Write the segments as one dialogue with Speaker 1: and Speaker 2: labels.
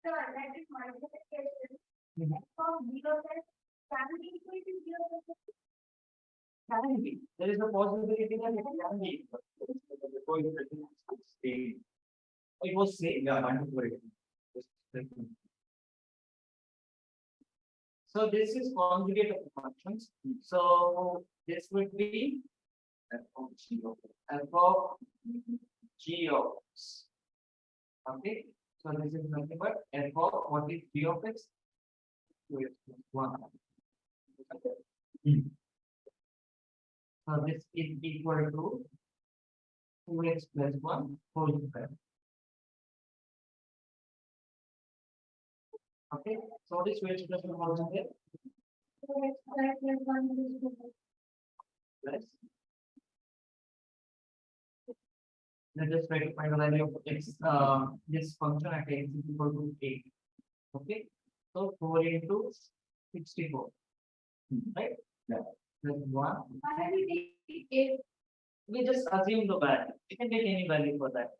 Speaker 1: So that is multiplication.
Speaker 2: Mhm.
Speaker 1: From 0 plus can be equal to 0 plus
Speaker 2: Can be. There is a possibility that it can be. Before you written same. It was same. Yeah, multiplication. So this is conjugate of the functions. So this would be f of g of x. Okay. So this is nothing but f of what is g of x? 2x plus 1. So this is equal to 2x plus 1 whole square. Okay. So this 2x plus 1 whole square
Speaker 1: 2x square plus 1 is 2x.
Speaker 2: plus. Let us try to find the value of x. This function at x is equal to 8. Okay. So 4 into 64. Right? Yeah. Plus 1.
Speaker 1: Why do we take 8?
Speaker 2: We just assume the value. You can take any value for that.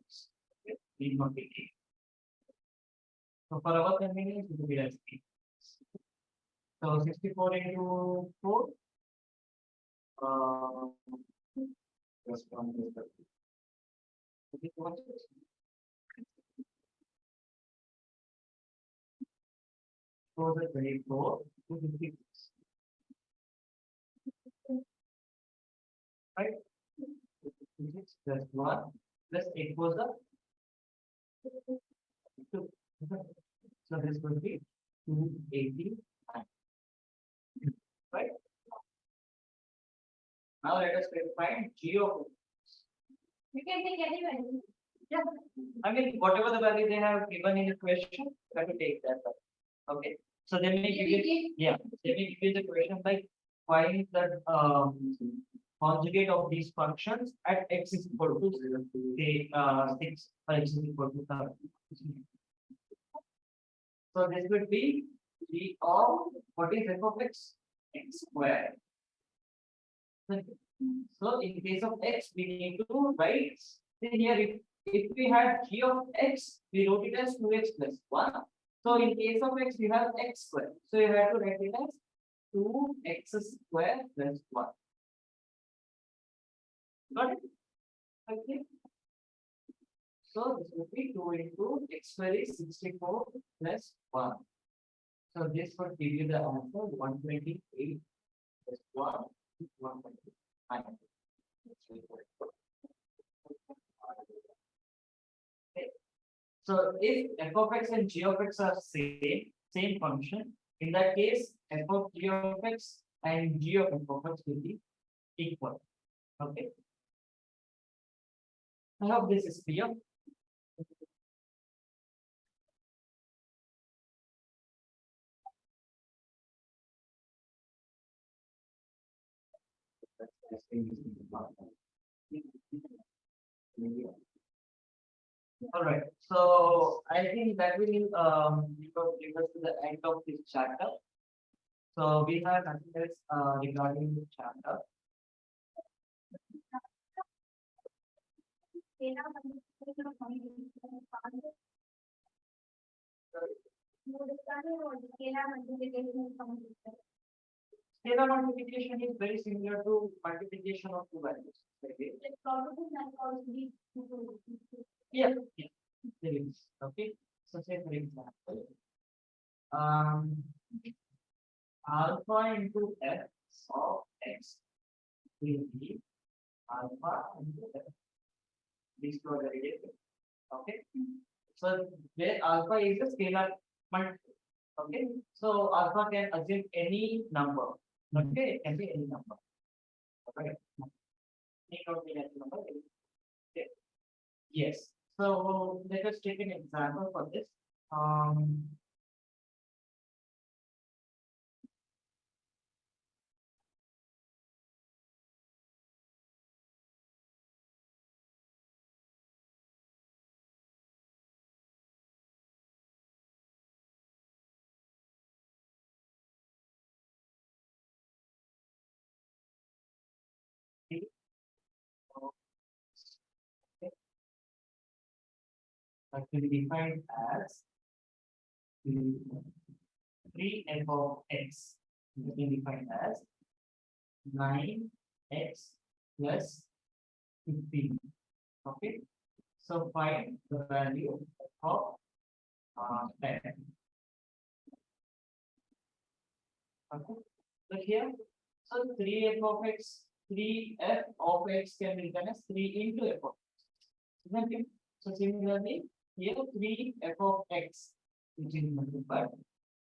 Speaker 2: Okay. Need not take 8. So for our convenience, it will be as 8. So 64 into 4. Plus 1 is 30. Okay, so what's this? 4 is 24. 256. Right? 256 plus 1 plus 8 was the 2. So this would be 289. Right? Now let us find g of.
Speaker 1: You can take any value.
Speaker 2: Yeah. I mean, whatever the value they have given in the question, you have to take that value. Okay. So they may give you, yeah, they may give you the question like find the conjugate of these functions at x is equal to say 6 or x is equal to 7. So this would be g of what is f of x? X square. So in case of x, we need to write. Then here, if we had g of x, we wrote it as 2x plus 1. So in case of x, we have x square. So you have to write it as 2x square plus 1. Got it? Okay. So this would be 2 into x square is 64 plus 1. So this would give you the answer 128 plus 1 is 129. Okay. So if f of x and g of x are same function, in that case, f of g of x and g of f of x will be equal. Okay. I hope this is clear. All right. So I think that will bring us to the end of this chapter. So we have nothing else regarding the chapter.
Speaker 1: Scalar multiplication of combination. You understand what scalar multiplication is combination.
Speaker 2: Scalar multiplication is very similar to multiplication of two values. Okay.
Speaker 1: Like probability and causality.
Speaker 2: Yeah, yeah, there is. Okay. So say for example, alpha into f of x will be alpha into f. These two are related. Okay. So where alpha is a scalar multiple. Okay. So alpha can assume any number. Okay, it can be any number. Okay. It can be any number. Okay. Yes. So let us take an example for this. That will be defined as 3f of x will be defined as 9x plus 15. Okay, so find the value of 10. Okay, so here, so 3f of x, 3f of x can be written as 3 into f of x. Isn't it? So similarly, here 3f of x, which is multiplied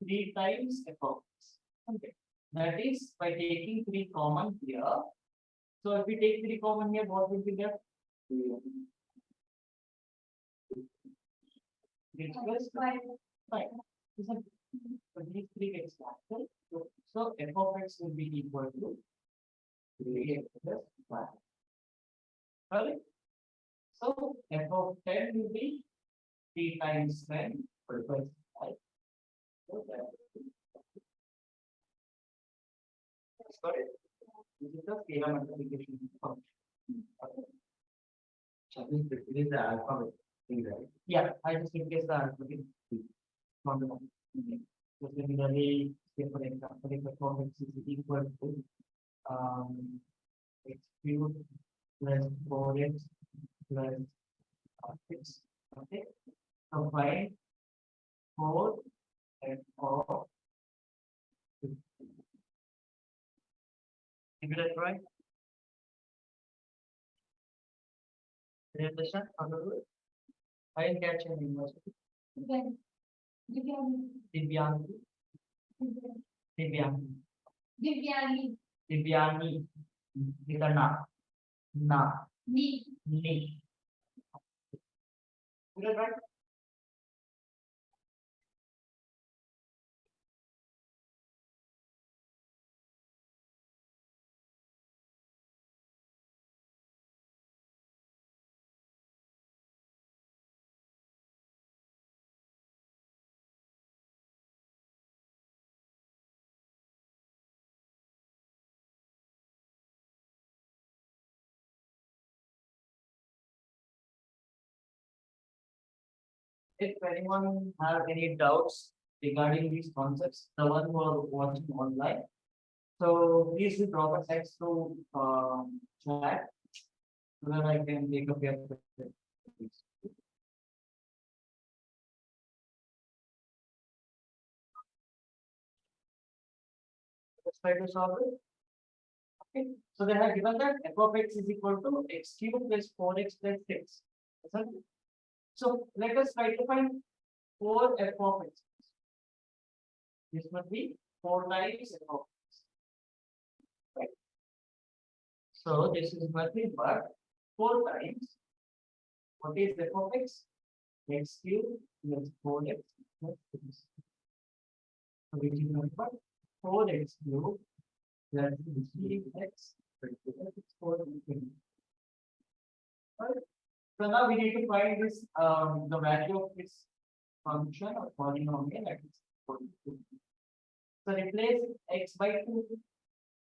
Speaker 2: 3 times f of x. Okay, that is by taking 3 common here. So if we take 3 common here, what will be left? 3 plus 5. Isn't it? So these 3 gets cancelled. So f of x will be equal to 3x plus 5. Correct? So f of 10 will be 3 times 10 plus 5. So that is correct. This is the scalar multiplication function. Okay.
Speaker 3: So this is the alphabet thing, right?
Speaker 2: Yeah, I just replace the alphabet from the so similarly, say for example, if f of x is equal to x cubed plus 4x plus 6. Okay, so find 4 and 4. Is that right? Do you understand how to do it? I didn't catch your name. Was it Divyangi? Divyangi.
Speaker 1: Divyani.
Speaker 2: Divyangi. With a na. Na.
Speaker 1: Me.
Speaker 2: Ni. Is that right? If anyone have any doubts regarding these concepts, the one who are watching online, so please do drop a text to chat so that I can take up your questions. Let's try to solve it. Okay, so they have given that f of x is equal to x cubed plus 4x plus 6. Isn't it? So let us try to find 4 f of x. This would be 4 times f of x. Right. So this is nothing but 4 times. What is f of x? X cubed plus 4x plus 6. So which is nothing but 4x cubed plus 3x plus 4. Right. So now we need to find this the value of this function or polynomial that is 42. So replace x by 2.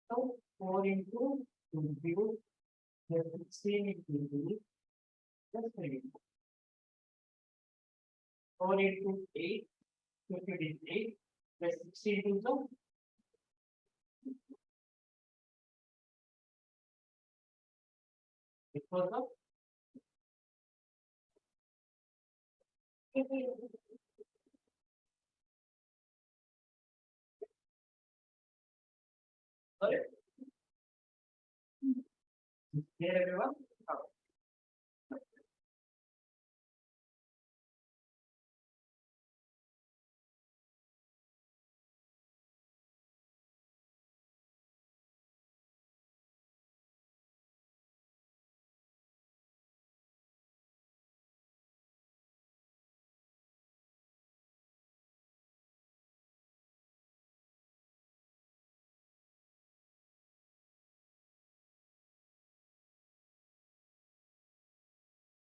Speaker 2: So 4 into 2 cube plus 16 into 2 plus 3. 4 into 8, 58 plus 16 into 2. It was the correct. Clear everyone?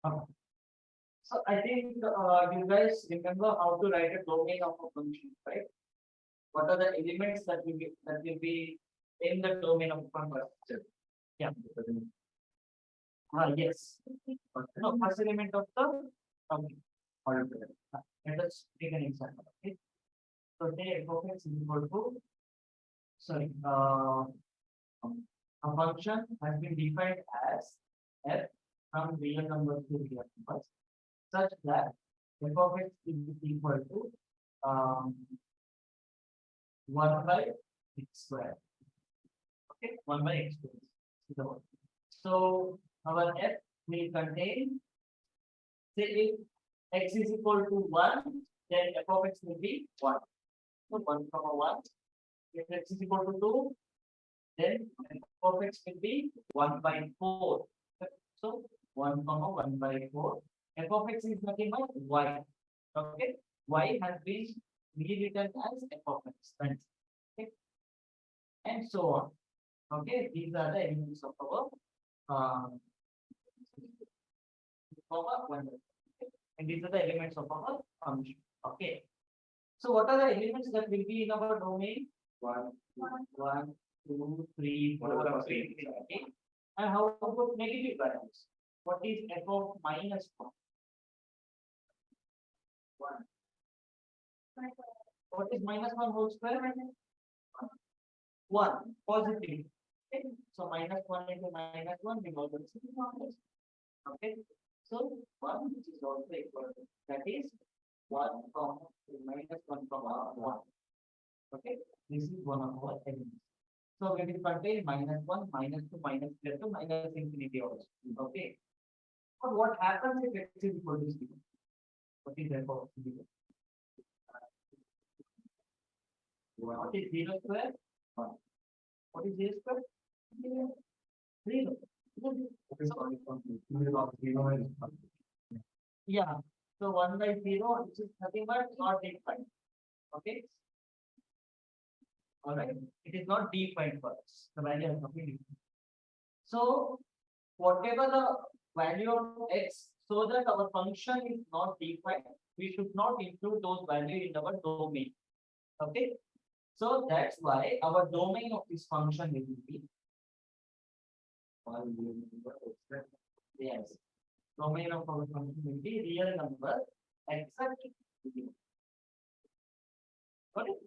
Speaker 2: Okay. So I think you guys remember how to write a domain of a function, right? What are the elements that will be in the domain of a function? Yeah. Yes. No, first element of the function.
Speaker 3: altogether.
Speaker 2: Let us take an example. Okay. So say f of x is equal to, sorry, a function has been defined as f from real numbers to real numbers, such that f of x is equal to 1 by x square. Okay, 1 by x square. So our f will contain, say if x is equal to 1, then f of x will be 1. So 1 comma 1. If x is equal to 2, then f of x will be 1 by 4. So 1 comma 1 by 4. F of x is nothing but y. Okay, y has been rewritten as f of x. Okay, and so on. Okay, these are the elements of our one. And these are the elements of our function. Okay. So what are the elements that will be in our domain? 1, 2, 3, 4, 5, 6, 7, 8. And how about negative values? What is f of minus 1? 1. What is minus 1 whole square? 1. Positive. Okay. So minus 1 into minus 1 we also see minus. Okay. So 1 which is also equal to, that is 1 comma minus 1 comma 1. Okay. This is one of our elements. So we will contain minus 1, minus 2, minus 3 to minus infinity also. Okay. But what happens if x is equal to 0? What is therefore 0? What is 0 square? 1. What is 0 square? 0. 0. Yeah. So 1 by 0, which is nothing but not defined. Okay. All right. It is not defined for us. The value is completely defined. So whatever the value of x, so that our function is not defined, we should not include those values in our domain. Okay. So that's why our domain of this function will be, yes, domain of our function will be real number except 0. Got it?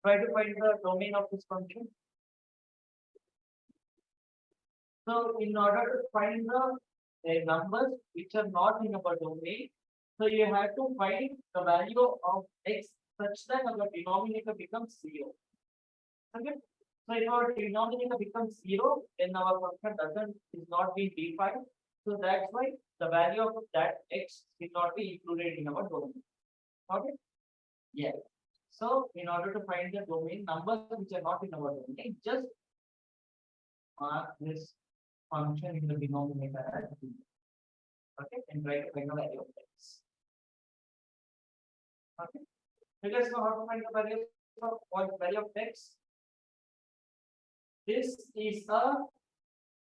Speaker 2: Try to find the domain of this function. So in order to find the numbers which are not in our domain, so you have to find the value of x such that our denominator becomes 0. Okay. So if our denominator becomes 0, then our function is not being defined. So that's why the value of that x will not be included in our domain. Okay. Yeah. So in order to find the domain, numbers which are not in our domain, just mark this function in the denominator as 0. Okay, and try to find the value of x. Okay. So let's know how to find the value of x. This is a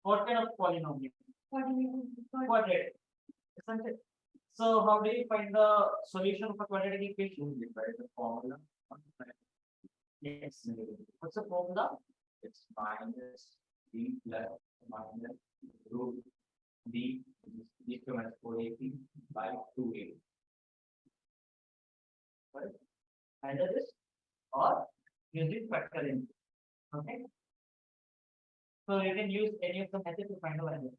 Speaker 2: what kind of polynomial? Quadratic. Isn't it? So how do you find the solution of a quadratic equation?
Speaker 3: By the formula.
Speaker 2: Yes. What's the formula?
Speaker 3: It's minus b plus minus root b is equal to 480 by 2a.
Speaker 2: Right? Either this or using factoring. Okay. So you can use any of the methods to find the value.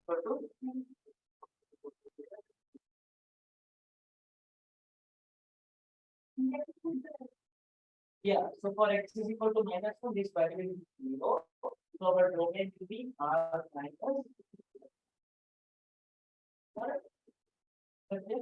Speaker 2: So to yeah, so for x is equal to minus 1, this value is 0. So our domain will be R minus. Correct? Okay.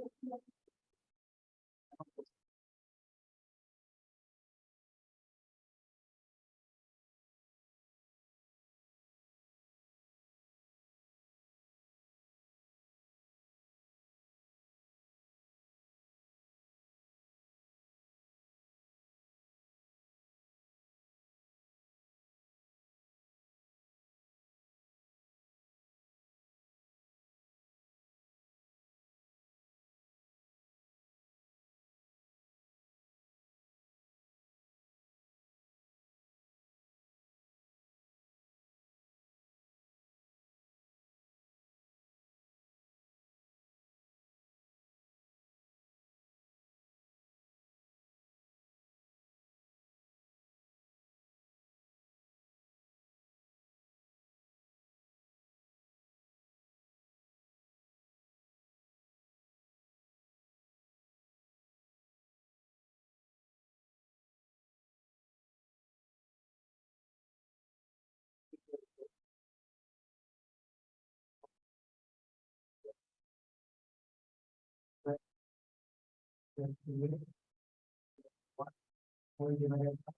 Speaker 2: Whole divided by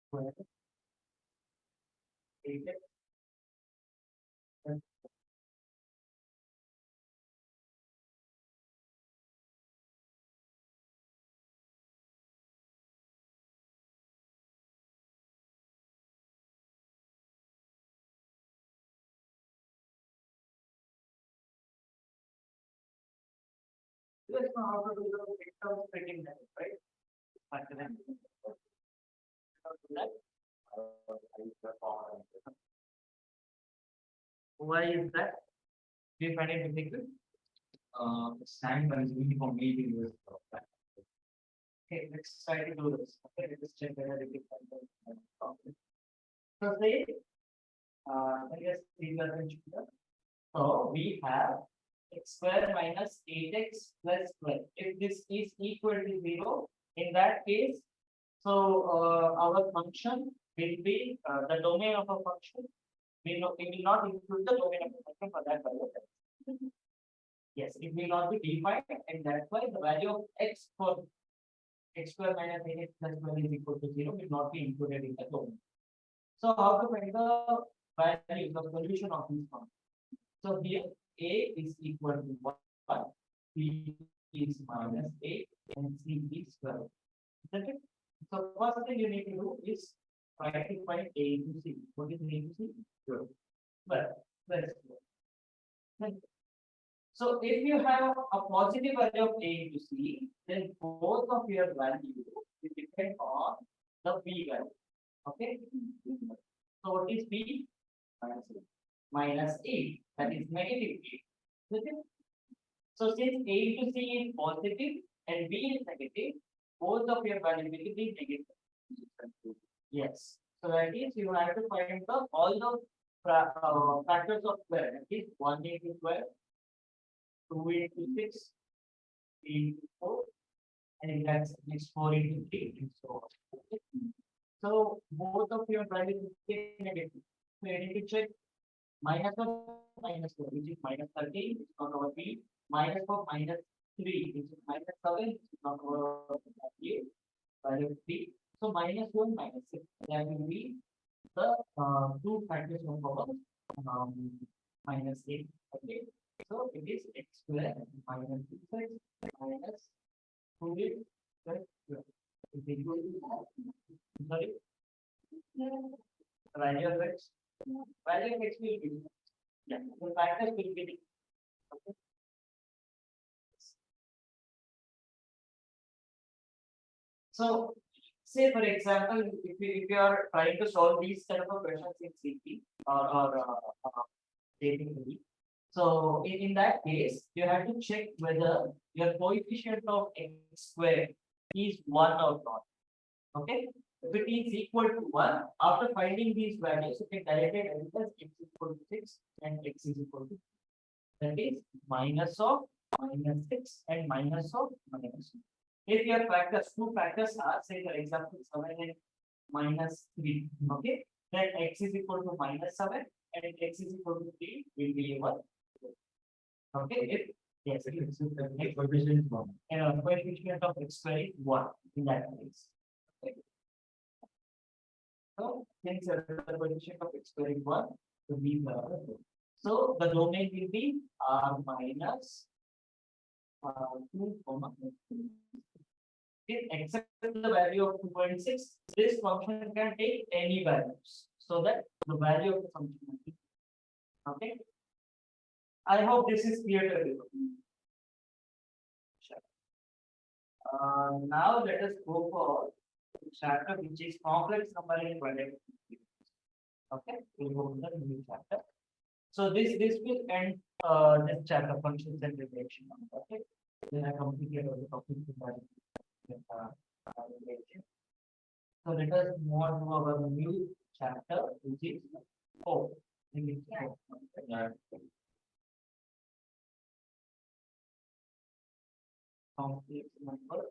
Speaker 2: square. 8x. Let's know how to do the vector splitting that, right? After that, how to do that? Why is that? Do you find it difficult?
Speaker 3: Stand by is for me to use.
Speaker 2: Okay, let's try to do this. Okay, let's check whether it is possible. So say, I guess these are the children. So we have x square minus 8x plus 12. If this is equal to 0, in that case, so our function will be the domain of a function. We will not include the domain of the function for that value. Yes, it will not be defined, and that's why the value of x for x square minus 8x plus 12 is equal to 0 will not be included in the domain. So how to find the value, the solution of this function? So here a is equal to 1, b is minus 8, and c is 12. Isn't it? So first thing you need to do is try to find a to c. What is a to c? 12. But let's go. So if you have a positive value of a to c, then both of your value will depend on the b value. Okay. So what is b? Minus 8. That is negative 8. Okay. So since a to c is positive and b is negative, both of your values will be negative. Yes. So that is you have to find the all the factors of 12. That is 1 into 12, 2 into 6, 3 into 4, and that's next 4 into 3 and so on. Okay. So both of your values will be negative. So you need to check minus of minus 4, which is minus 13, which is not over b, minus of minus 3, which is minus 7, which is not over 8, value of 3. So minus 1, minus 6, that will be the two factors of our minus 8. Okay. So it is x square minus 6x minus 2x plus 12 is equal to, sorry, value of x. Value of x will be, yeah, the factors will be, okay. So say for example, if you are trying to solve these kind of questions in CP or dating. So in that case, you have to check whether your coefficient of x square is 1 or not. Okay. If it is equal to 1, after finding these values, you can directly tell us x is equal to 6 and x is equal to, that is minus of minus 6 and minus of minus 2. If your factors, two factors are, say for example, 7 and minus 3. Okay, then x is equal to minus 7 and x is equal to 3 will be 1. Okay, if yes, it's
Speaker 3: Coefficient one.
Speaker 2: coefficient of x square is 1 in that case. Okay. So since the coefficient of x square is 1, so these are so the domain will be r minus 2 comma except the value of 2.6, this function can take any values so that the value of the function will be okay. I hope this is clear to everyone. Sure. Now let us go for chapter which is complex number in quadratic. Okay, we'll go to the new chapter. So this will end this chapter functions and relation. Okay, then I completed all the topic relation. So let us move on to our new chapter which is 4.
Speaker 3: Yeah.
Speaker 2: Complex number.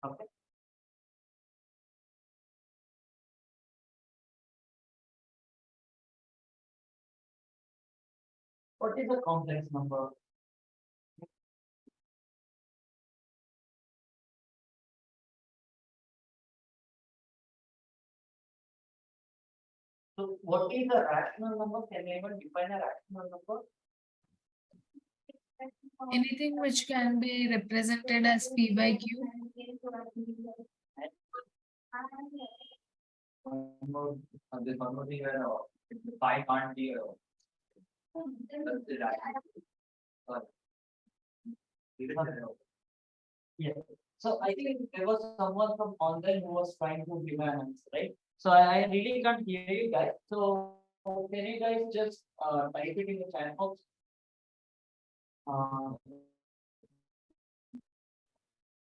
Speaker 2: Okay. What is a complex number? So what is a rational number? Can anyone define a rational number?
Speaker 4: Anything which can be represented as P by Q.
Speaker 3: This one more thing, 5 can't be. That's the right.
Speaker 2: Yeah. So I think there was someone from online who was trying to give an answer, right? So I really can't hear you guys. So can you guys just type it in the chat box?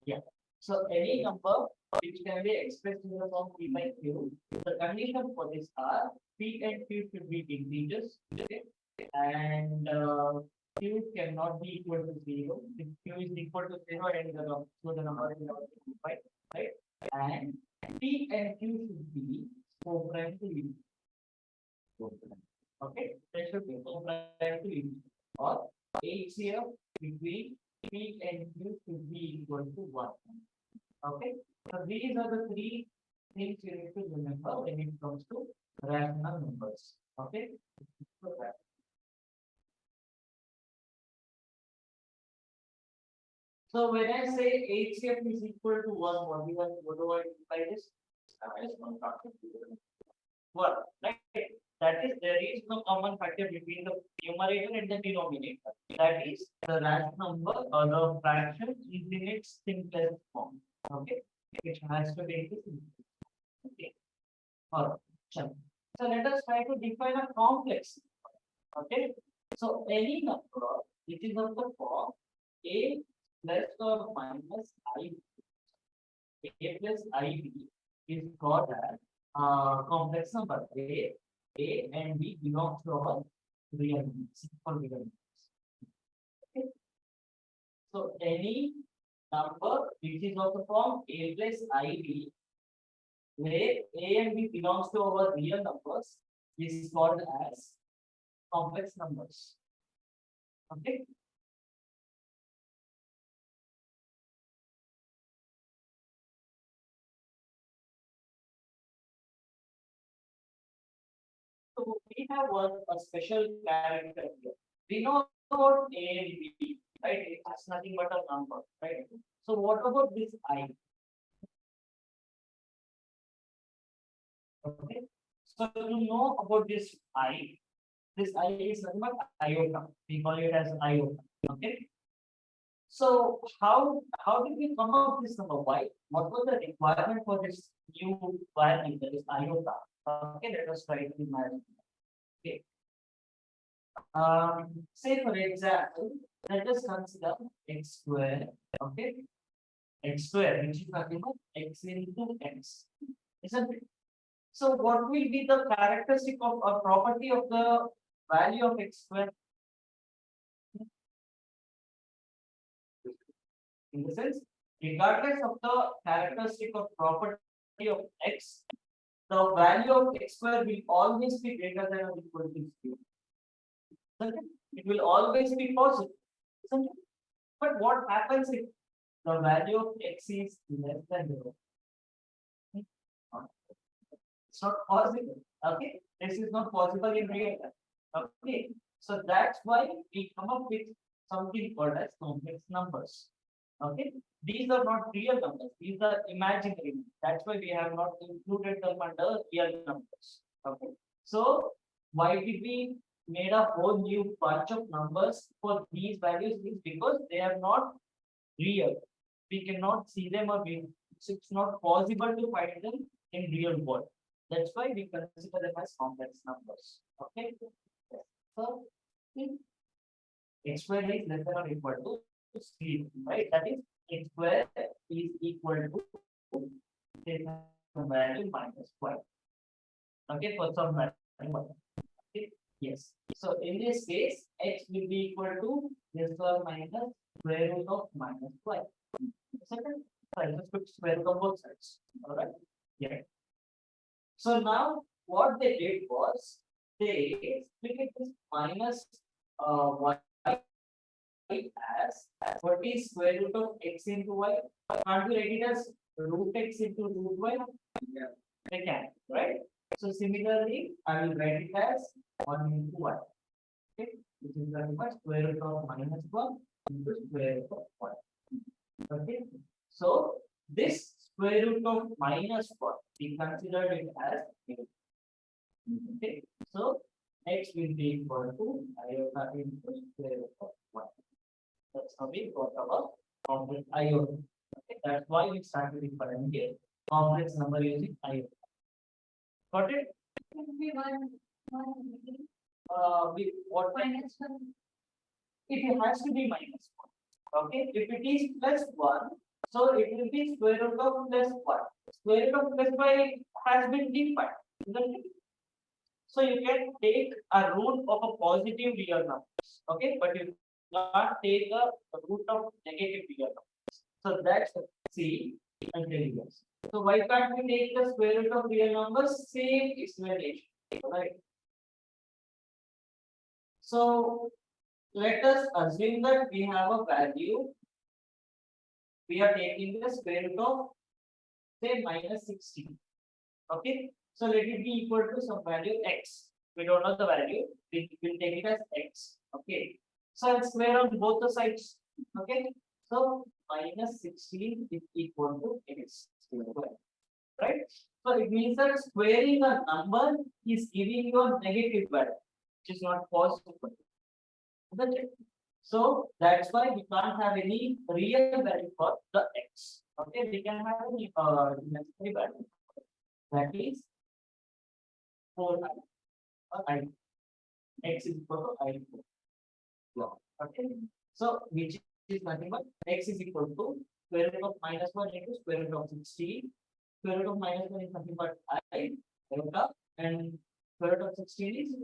Speaker 2: Yeah. So any number which can be expressed in the form P by Q, the condition for this are P and Q should be integers, okay? And Q cannot be equal to 0. If Q is equal to 0 and the number is not simplified, right? And P and Q should be co-prime to unity. Okay, they should be co-prime to unity. Or HCF between P and Q should be equal to 1. Okay, so these are the 3 things you need to remember when it comes to rational numbers. Okay. So when I say HCF is equal to 1, what do I mean by this? What? Right? That is, there is no common factor between the numerator and the denominator. That is, the rational number or the fraction is in its simplest form. Okay, it has to be the simplest. Okay. Alright. So let us try to define a complex. Okay. So any number which is of the form a plus or minus I, a plus ib is called as complex number. A and B belongs to our real numbers, simple real numbers. Okay. So any number which is of the form a plus ib, where a and b belongs to our real numbers, is called as complex numbers. Okay. So we have a special character here. We know about A and B, right? It has nothing but a number, right? So what about this I? Okay. So to know about this I is nothing but iota. We call it as iota. Okay. So how did we come up with this number? Why? What was the requirement for this new value, that is iota? Okay, let us try to imagine. Okay. Say for example, let us consider x square. Okay, x square, which is nothing but x into x, isn't it? So what will be the characteristic of a property of the value of x square? In the sense, regardless of the characteristic of property of x, the value of x square will always be greater than or equal to 0. Isn't it? It will always be positive. Isn't it? But what happens if the value of x is less than 0? It's not possible. Okay, this is not possible in real life. Okay, so that's why we come up with something called as complex numbers. Okay, these are not real numbers, these are imaginary numbers. That's why we have not included them under real numbers. Okay, so why did we made a whole new bunch of numbers for these values? Is because they are not real. We cannot see them or it's not possible to find them in real world. That's why we consider them as complex numbers. Okay. So x square is less than or equal to 3, right? That is x square is equal to some value minus 1. Okay, for some value 1. Okay. Yes. So in this case, x will be equal to this or minus square root of minus 5. Second, let's put square root of both sides. All right. Yeah. So now what they did was they split this minus y as what is square root of x into y. Can't we write it as root x into root y? Yeah. They can, right? So similarly, I will write it as 1 into y. Okay, which is nothing but square root of minus 1 into square root of 1. Okay, so this square root of minus 1, we consider it as a. Okay, so x will be equal to iota into square root of 1. That's how we got our complex iota. Okay, that's why we started with here complex number using iota. Got it?
Speaker 1: Be one
Speaker 2: We what
Speaker 1: minus one.
Speaker 2: it has to be minus 1. Okay, if it is plus 1, so it will be square root of plus 1. Square root of plus 5 has been defined, isn't it? So you can take a root of a positive real number, okay, but you can't take a root of negative real number. So that's C and derivative. So why can't we take the square root of real numbers? Same explanation, right? So let us assume that we have a value. We are taking the square root of say minus 16. Okay, so let it be equal to some value x. We don't know the value, we will take it as x. Okay, so I'll square on both the sides. Okay, so minus 16 is equal to x square, right? So it means that squaring a number is giving you a negative value, which is not possible. Isn't it? So that's why we can't have any real value for the x. Okay, we can have any imaginary value. That is 4i. I. X is equal to I. Okay. So which is nothing but x is equal to square root of minus 1 into square root of 16. Square root of minus 1 is nothing but I. Iota, and square root of 16 is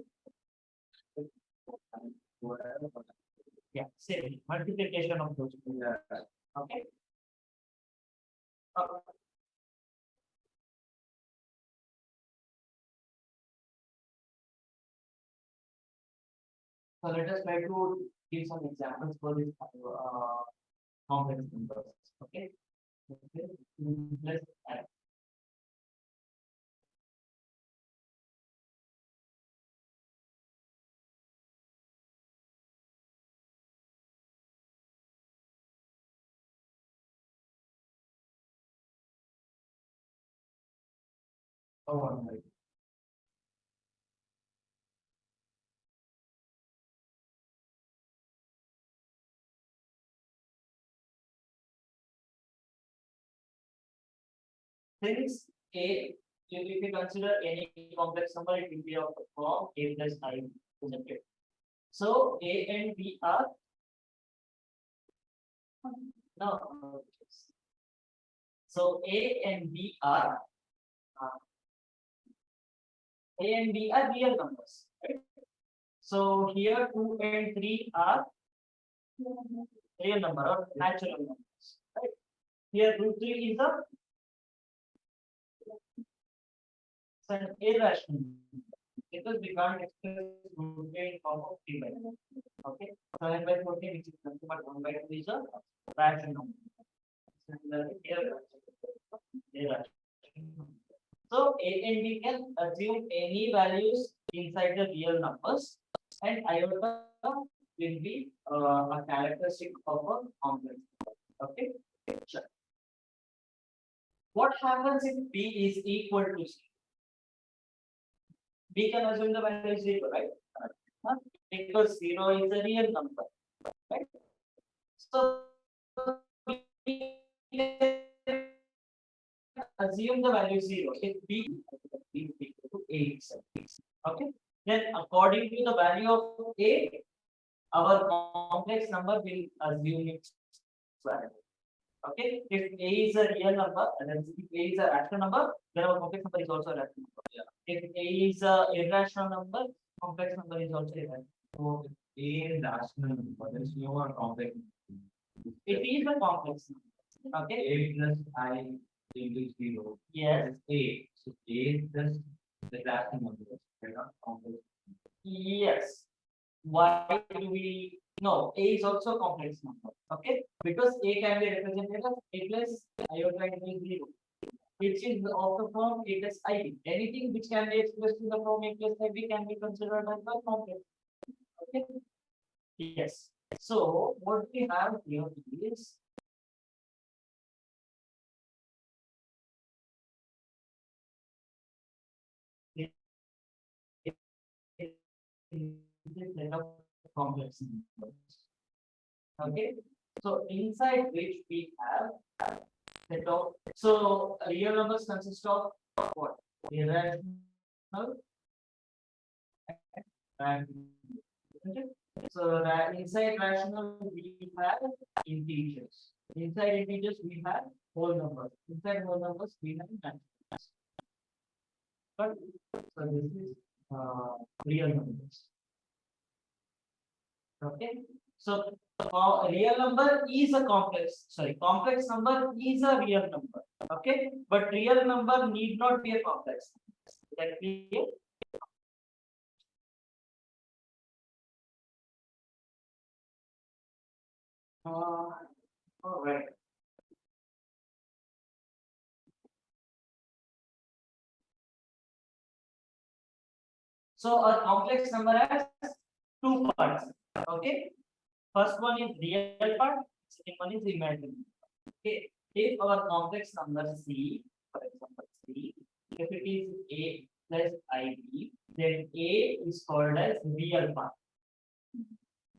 Speaker 2: yeah, same multiplication of those two. Okay. So let us try to give some examples for this complex numbers. Okay. Okay. Let's add. Oh, one minute. Since a, if you consider any complex number, it will be of the form a plus I, isn't it? So a and b are no. So a and b are A and B are real numbers, right? So here 2 and 3 are real number or natural numbers, right? Here root 3 is an irrational number because we can't express root 3 in form of 3 by 2. Okay, 7 by 14 which is nothing but 1 by 2 is a rational number. Similarly, here irrational number. So A and B can assume any values inside the real numbers, and iota will be a characteristic of a complex number. Okay. Sure. What happens if B is equal to C? B can assume the value is 0, right? Huh? Because 0 is a real number, right? So B can assume the value 0 if B is equal to A itself. Okay. Then according to the value of A, our complex number will assume its value. Okay, if A is a real number and then if A is a rational number, then our complex number is also a rational number. Yeah. If A is a irrational number, complex number is also irrational.
Speaker 3: So A is rational number. There is no more complex.
Speaker 2: It is a complex number. Okay.
Speaker 3: A plus I into 0.
Speaker 2: Yes.
Speaker 3: A. So A is just the rational number. They're not complex.
Speaker 2: Yes. Why do we? No, A is also a complex number. Okay, because A can be represented as A plus iota into 0, which is of the form A plus IB. Anything which can be expressed in the form A plus IB can be considered as a complex. Okay. Yes. So what we have here is set of complex numbers. Okay. So inside which we have set of, so real numbers consist of what? Irrational and so inside rational we have integers. Inside integers we have whole numbers. Inside whole numbers we have natural numbers. But so this is real numbers. Okay. So real number is a complex. Sorry, complex number is a real number. Okay, but real number need not be a complex. That clear? All right. So a complex number has two parts. Okay. First one is real part. Second one is imaginary. Okay. If our complex number C, for example C, if it is A plus IB, then A is called as real part.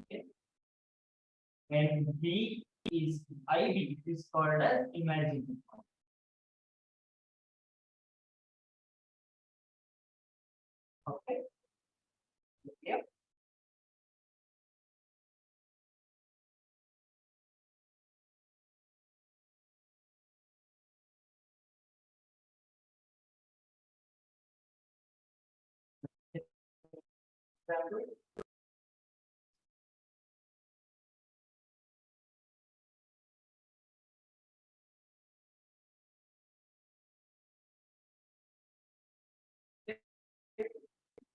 Speaker 2: Okay. And B is IB is called as imaginary part. Okay. Yeah.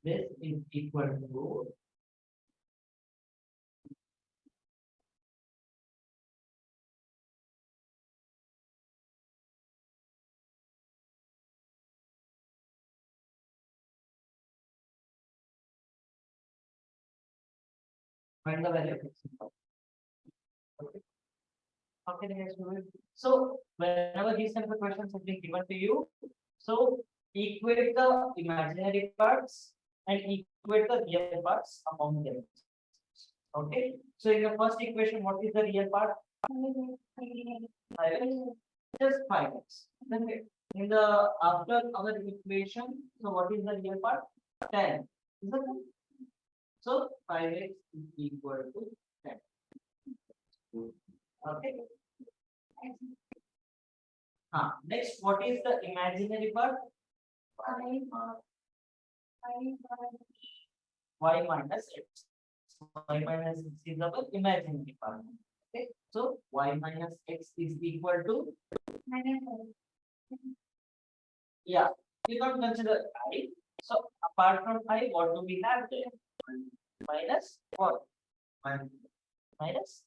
Speaker 2: This is equal to find the value of x. Okay. How can I do it? So whenever these kind of questions have been given to you, so equate the imaginary parts and equate the real parts among them. Okay. So in the first equation, what is the real part? 5x. Just 5x. Okay. In the after our equation, so what is the real part? 10. Is that right? So 5x is equal to 10. Okay. Next, what is the imaginary part? y minus x. Y minus x is our imaginary part. Okay, so y minus x is equal to, yeah, we don't consider I. So apart from I, what do we have there? Minus what? Minus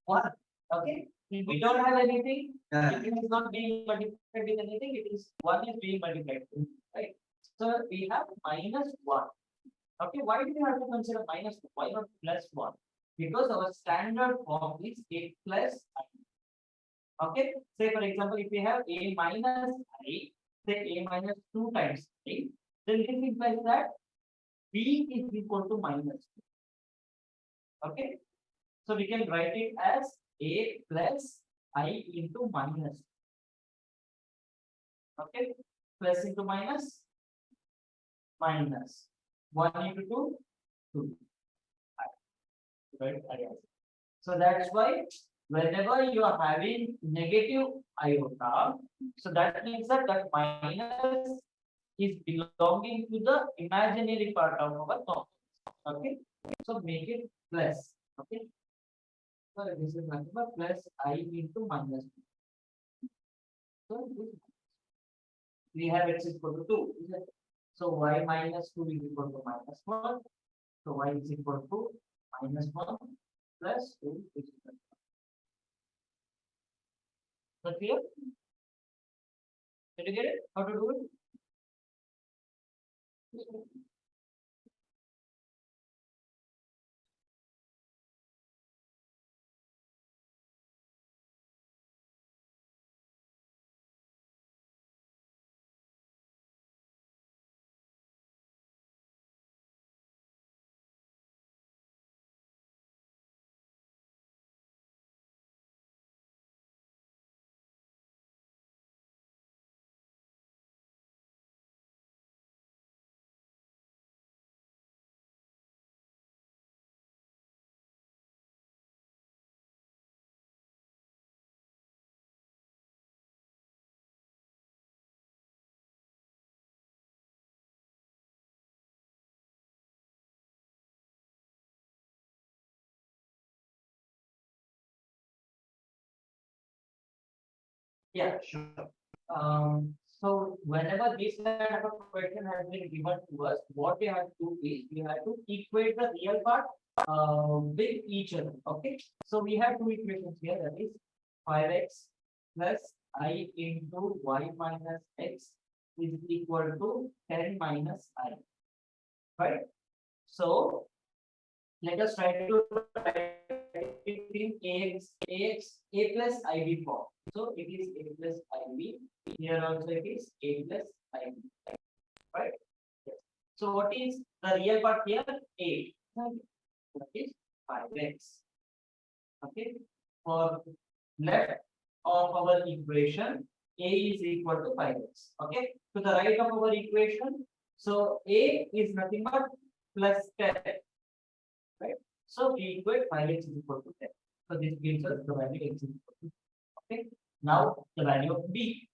Speaker 2: 1. Okay. We don't have anything. It is not being multiplied with anything. It is 1 is being multiplied. Right. So we have minus 1. Okay. Why do we have to consider minus 1? Why not plus 1? Because our standard form is a plus I. Okay. Say for example, if we have a minus I, say a minus 2 times I, then this implies that b is equal to minus 2. Okay. So we can write it as a plus I into minus. Okay. Plus into minus, minus. 1 into 2, 2. Right? So that's why whenever you are having negative iota, so that means that that minus is belonging to the imaginary part of our complex. Okay. So make it plus. Okay. So this is nothing but plus I into minus 2. So we have x is equal to 2. So y minus 2 is equal to minus 1. So y is equal to minus 1 plus 2 is equal to 1. So clear? Did you get it? How to do it? Yeah, sure. So whenever this kind of a question has been given to us, what we have to do is we have to equate the real part with each other. Okay. So we have two equations here, that is 5x plus I into y minus x is equal to 10 minus I. Right? So let us try to write it in a plus ib form. So it is a plus ib. Here also it is a plus ib. Right? Yes. So what is the real part here? 8. That is 5x. Okay. For left of our equation, a is equal to 5x. Okay. To the right of our equation, so a is nothing but plus 10. Right? So we equate 5x is equal to 10. So this gives us the value x is equal to 10. Okay. Now the value of b.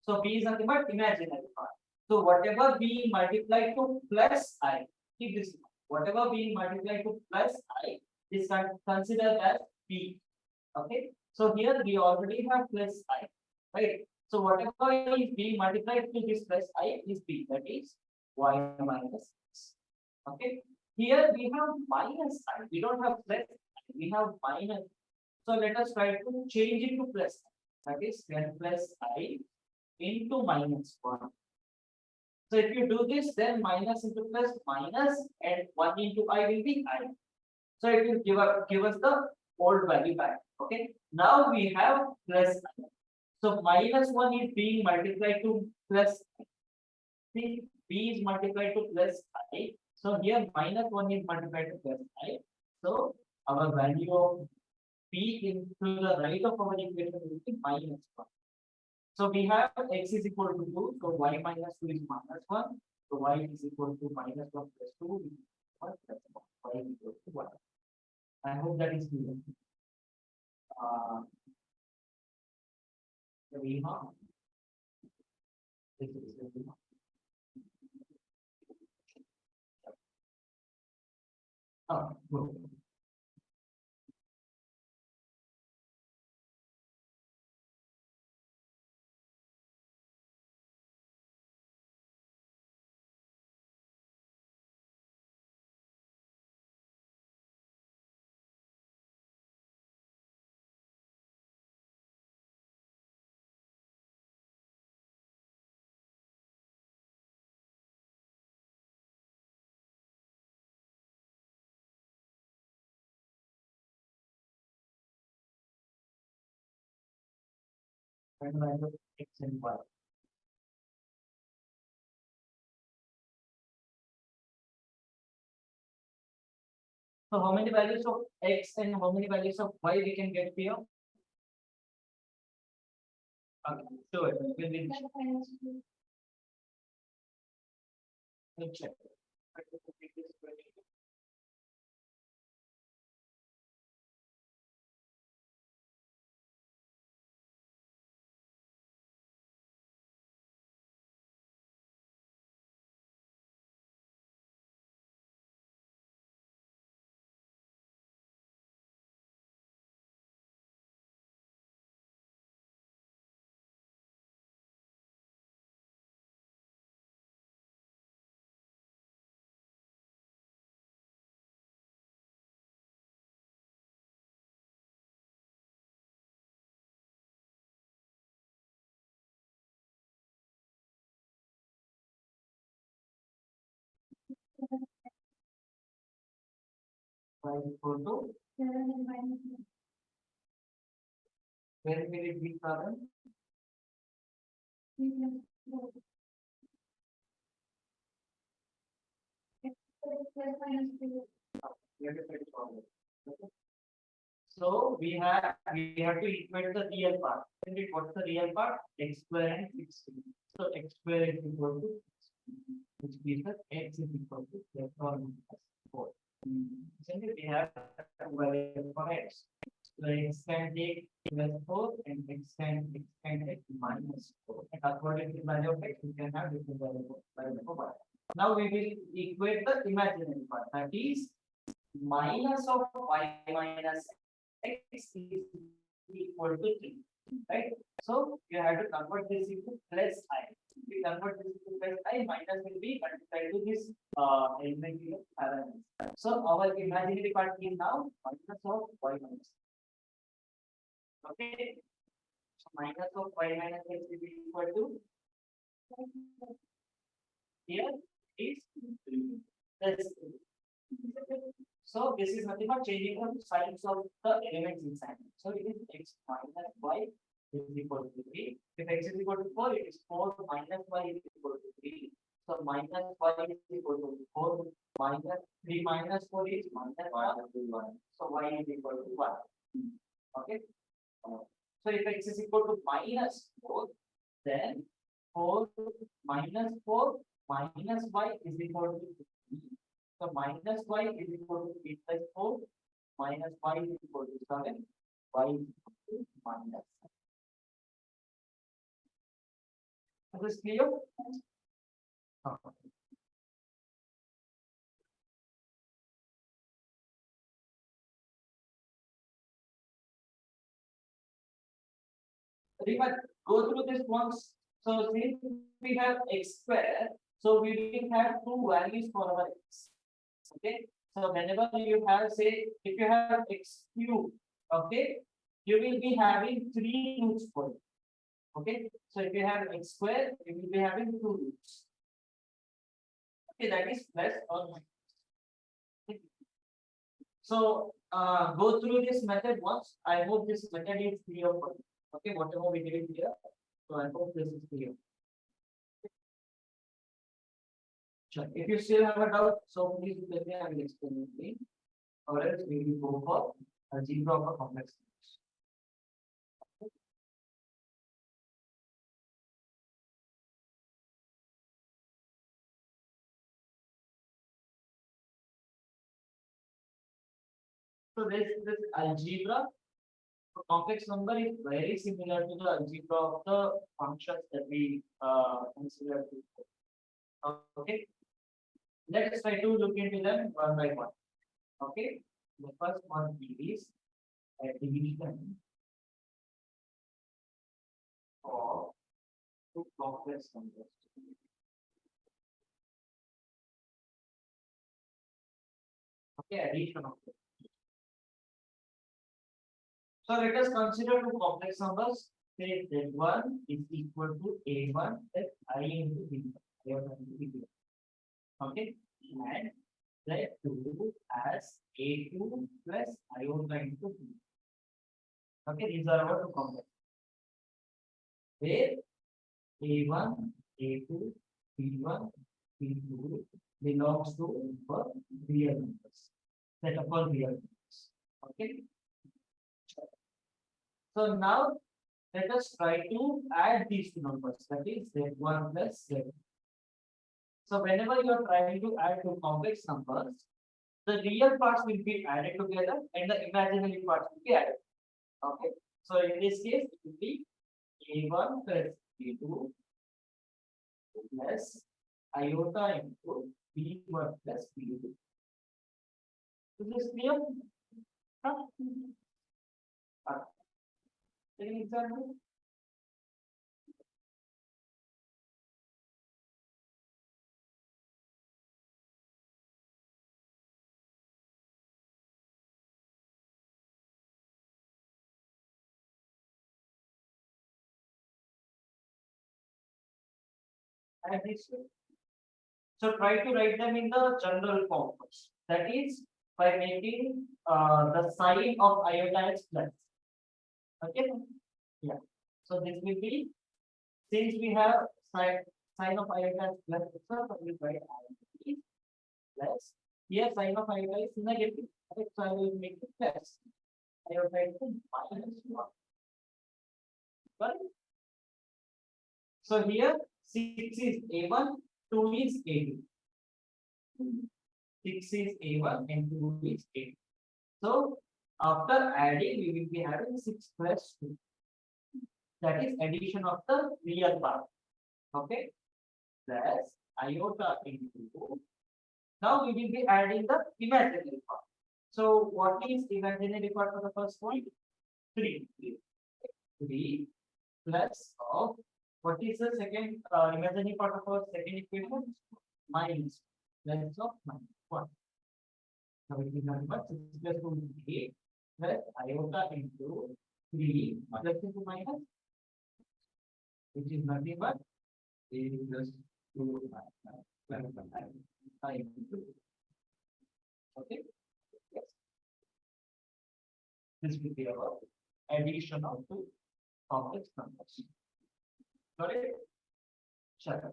Speaker 2: So b is nothing but imaginary part. So whatever being multiplied to plus I, keep this in mind. Whatever being multiplied to plus I is considered as b. Okay. So here we already have plus I. Right. So whatever is being multiplied to this plus I is b. That is y minus x. Okay. Here we have minus I. We don't have plus I. We have minus. So let us try to change it to plus I. That is 10 plus I into minus 1. So if you do this, then minus into plus minus and 1 into I will be I. So it will give us the old value back. Okay. Now we have plus I. So minus 1 is being multiplied to plus I. See, b is multiplied to plus I. So here minus 1 is multiplied to plus I. So our value of p into the right of our equation will be minus 1. So we have x is equal to 2. So y minus 2 is minus 1. So y is equal to minus 1 plus 2 which is 1 plus 1. Y is equal to 1. I hope that is clear. Rima. This is Rima. Oh, good. Find the value of x and y. So how many values of x and how many values of y we can get here? Okay, sure. We'll check. Y is equal to, where will it be, Karan? We have to fix all this. Okay. So we have to equate the real part. What's the real part? X square and 16. So x square is equal to 16, which means that x is equal to plus or minus 4. Essentially, we have two values for x. So x can take plus 4 and x can take minus 4. And according to the value of x, we can have different value of y. Now we will equate the imaginary part. That is minus of y minus x is equal to 3, right? So you have to convert this into plus I. If we convert this into plus I, minus will be multiplied to this element here parameters. So our imaginary part is now minus of y minus. Okay. So minus of y minus x is equal to, here is 3 plus 3. So this is nothing but changing the signs of the elements inside. So it is x minus y is equal to 3. If x is equal to 4, it is 4 minus y is equal to 3. So minus y is equal to 4 minus 3 minus 4 is minus 1. So y is equal to 1. Okay. So if x is equal to minus 4, then 4 minus 4 minus y is equal to 3. So minus y is equal to 8 plus 4 minus y is equal to 7. Y is equal to minus 7. Is this clear? Remember, go through this once. So since we have x square, so we will have two values for our x. Okay. So whenever you have, say, if you have x cube, okay, you will be having 3 roots for it. Okay. So if you have x square, you will be having 2 roots. Okay, that is plus or minus. So go through this method once. I hope this method is clear for you. Okay, whatever we did here. So I hope this is clear. Sure. If you still have a doubt, so please let me, I will explain it. Or else we will go for algebra of a complex numbers. So this algebra for complex number is very similar to the algebra of the functions that we considered before. Okay. Let's try to look into them one by one. Okay, the first one is a division of two complex numbers. Okay, addition of them. So let us consider two complex numbers. Say Z1 is equal to A1 plus I into B1. Okay, and Z2 as A2 plus iota into B. Okay, these are our two complex. Where A1, A2, B1, B2 belongs to our real numbers. Set of all real numbers. Okay. So now let us try to add these two numbers, that is Z1 plus Z2. So whenever you are trying to add two complex numbers, the real parts will be added together and the imaginary parts will be added. Okay. So in this case, it will be A1 plus B2 plus iota into B1 plus B2. Is this clear? Huh? Any example? And this way. So try to write them in the general form first. That is by making the sign of iota as plus. Okay. Yeah. So this will be, since we have sign of iota as plus, so we write iota is plus. Here sign of iota is negative. Okay, so I will make it plus. Iota is minus 1. Right? So here 6 is A1, 2 is A2. 6 is A1 and 2 is A2. So after adding, we will be having 6 plus 2. That is addition of the real part. Okay. Plus iota into. Now we will be adding the imaginary part. So what is imaginary part for the first point? 3. 3 plus of, what is the second imaginary part of our second equation? Minus plus of minus 1. Now it is nothing but 6 plus 2 is 8 plus iota into 3 plus into minus, which is nothing but 8 plus 2 plus 5 into 2. Okay. Yes. This will be our addition of two complex numbers. Got it? Sure.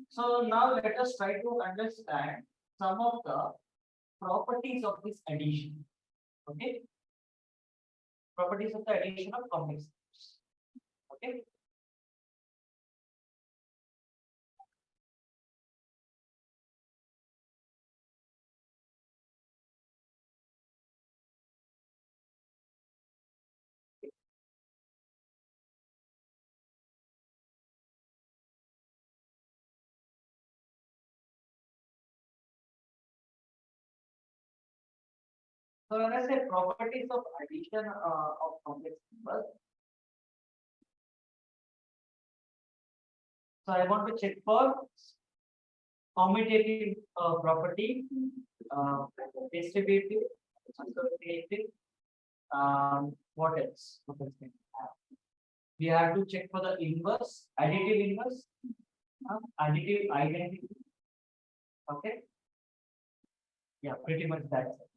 Speaker 2: So now let us try to understand some of the properties of this addition. Okay. Properties of the addition of complex numbers. Okay. So when I say properties of addition of complex numbers, so I want to check for commutative property, distributive, associative. What else? What else can we have? We have to check for the inverse, additive inverse, additive identity. Okay. Yeah, pretty much that's it.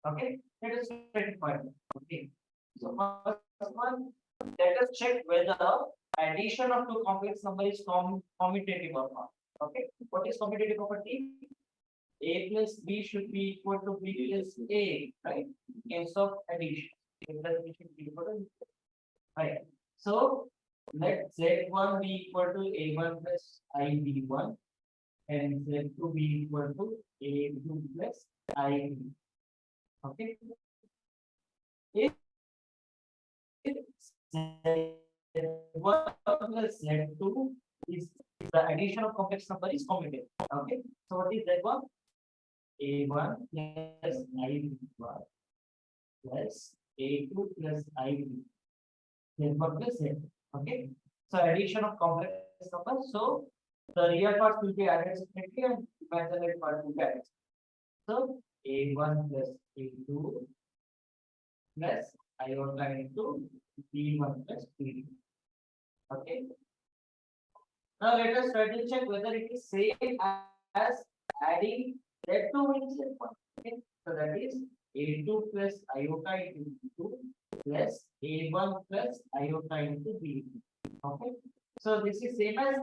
Speaker 2: Okay, let us verify. Okay, so first one, let us check whether addition of two complex number is commutative or not. Okay, what is commutative property? A plus B should be equal to B plus A, right? In case of addition, A plus B should be equal to B. Right. So let Z1 be equal to A1 plus IB1 and Z2 be equal to A2 plus IB. Okay. If Z1 plus Z2 is the addition of complex number is commutative. Okay. So what is Z1? A1 plus I1 plus A2 plus I2 therefore plus Z. Okay. So addition of complex numbers. So the real parts will be added separately and imaginary part will be added. So A1 plus A2 plus iota into B1 plus B2. Okay. Now let us try to check whether it is same as adding Z2 into Z1. Okay. So that is A2 plus iota into B2 plus A1 plus iota into B2. Okay. So this is same as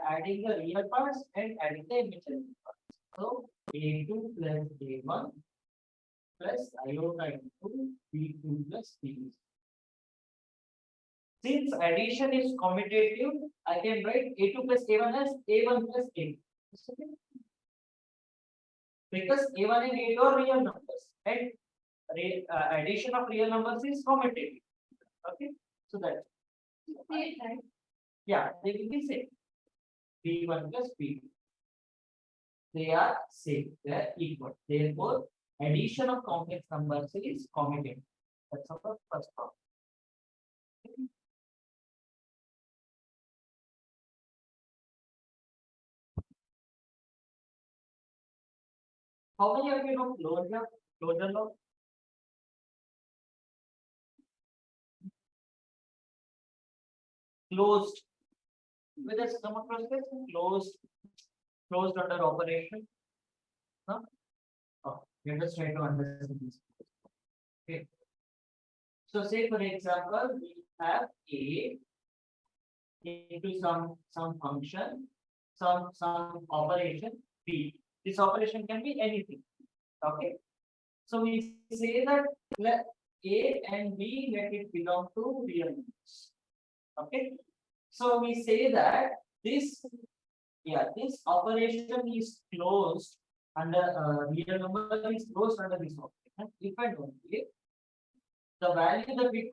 Speaker 2: adding the real parts and adding the imaginary parts. So A2 plus A1 plus iota into B2 plus B2. Since addition is commutative, I can write A2 plus A1 as A1 plus A2. Because A1 and A2 are real numbers and addition of real numbers is commutative. Okay, so that yeah, they will be same. B1 plus B2. They are same, they are equal. Therefore, addition of complex numbers is commutative. That's our first problem. How many of you know closure law? Closed. Whether it's come across this closed under operation. Huh? Oh, let us try to understand this. Okay. So say for example, we have A into some function, some operation B. This operation can be anything. Okay. So we say that let A and B let it belong to real numbers. Okay. So we say that this operation is closed under real number is closed under this operation. If and only the value that we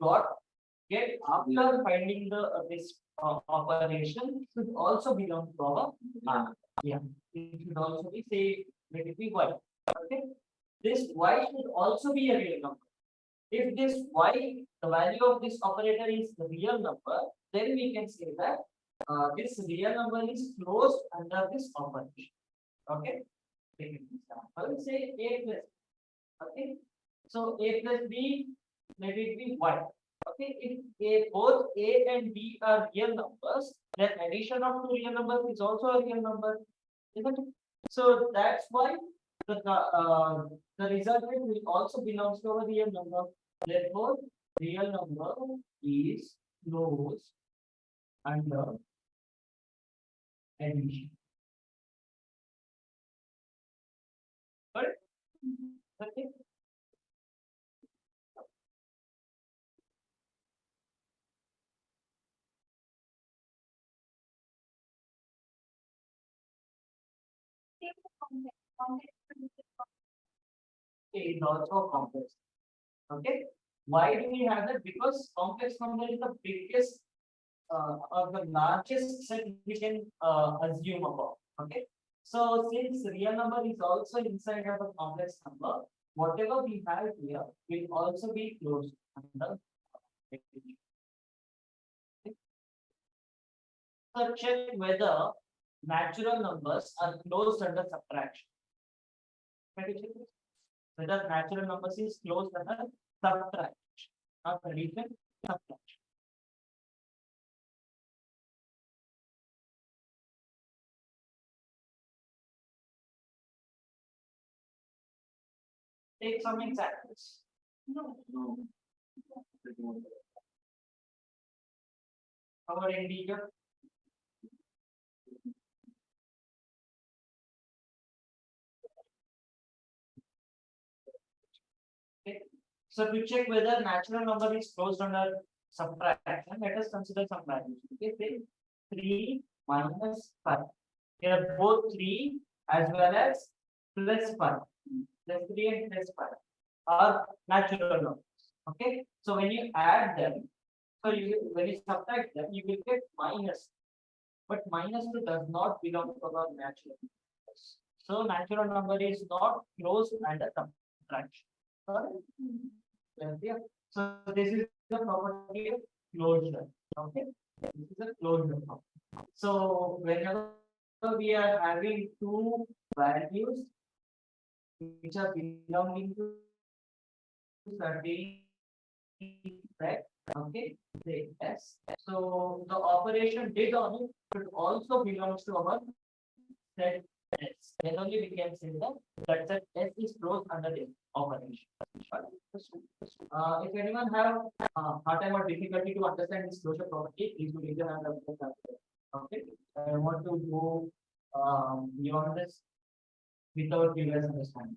Speaker 2: get after finding the this operation should also belong to our yeah. It should also be say let it be y. Okay. This y should also be a real number. If this y, the value of this operator is the real number, then we can say that this real number is closed under this operation. Okay. Take an example. Say a plus. Okay. So a plus b, let it be y. Okay. If both a and b are real numbers, then addition of two real numbers is also a real number. Isn't it? So that's why the resultant will also belongs to a real number. Therefore, real number is closed under addition. Correct? Okay. Is also complex. Okay. Why do we have that? Because complex number is the biggest or the largest set we can assume about. Okay. So since real number is also inside of a complex number, whatever we have here will also be closed under addition. Okay. So check whether natural numbers are closed under subtraction. Whether natural numbers is closed under subtraction, not addition, subtraction. Take some examples.
Speaker 3: No.
Speaker 2: Our integer. Okay. So to check whether natural number is closed under subtraction, let us consider some values. Okay, say 3 minus 5. Here both 3 as well as plus 5. Plus 3 and plus 5 are natural numbers. Okay. So when you add them, so when you subtract them, you will get minus. But minus 2 does not belong to our natural numbers. So natural number is not closed under subtraction. Correct? Yeah. So this is the property of closure. Okay. This is a closure property. So whenever we are having two values which are belonging to certain set, okay, say S. So the operation did on it should also belongs to our set S. Then only we can say that set S is closed under the operation. If anyone have hard time or difficulty to understand this closure property, please do raise your hand up. Okay, I want to go beyond this without previous understanding.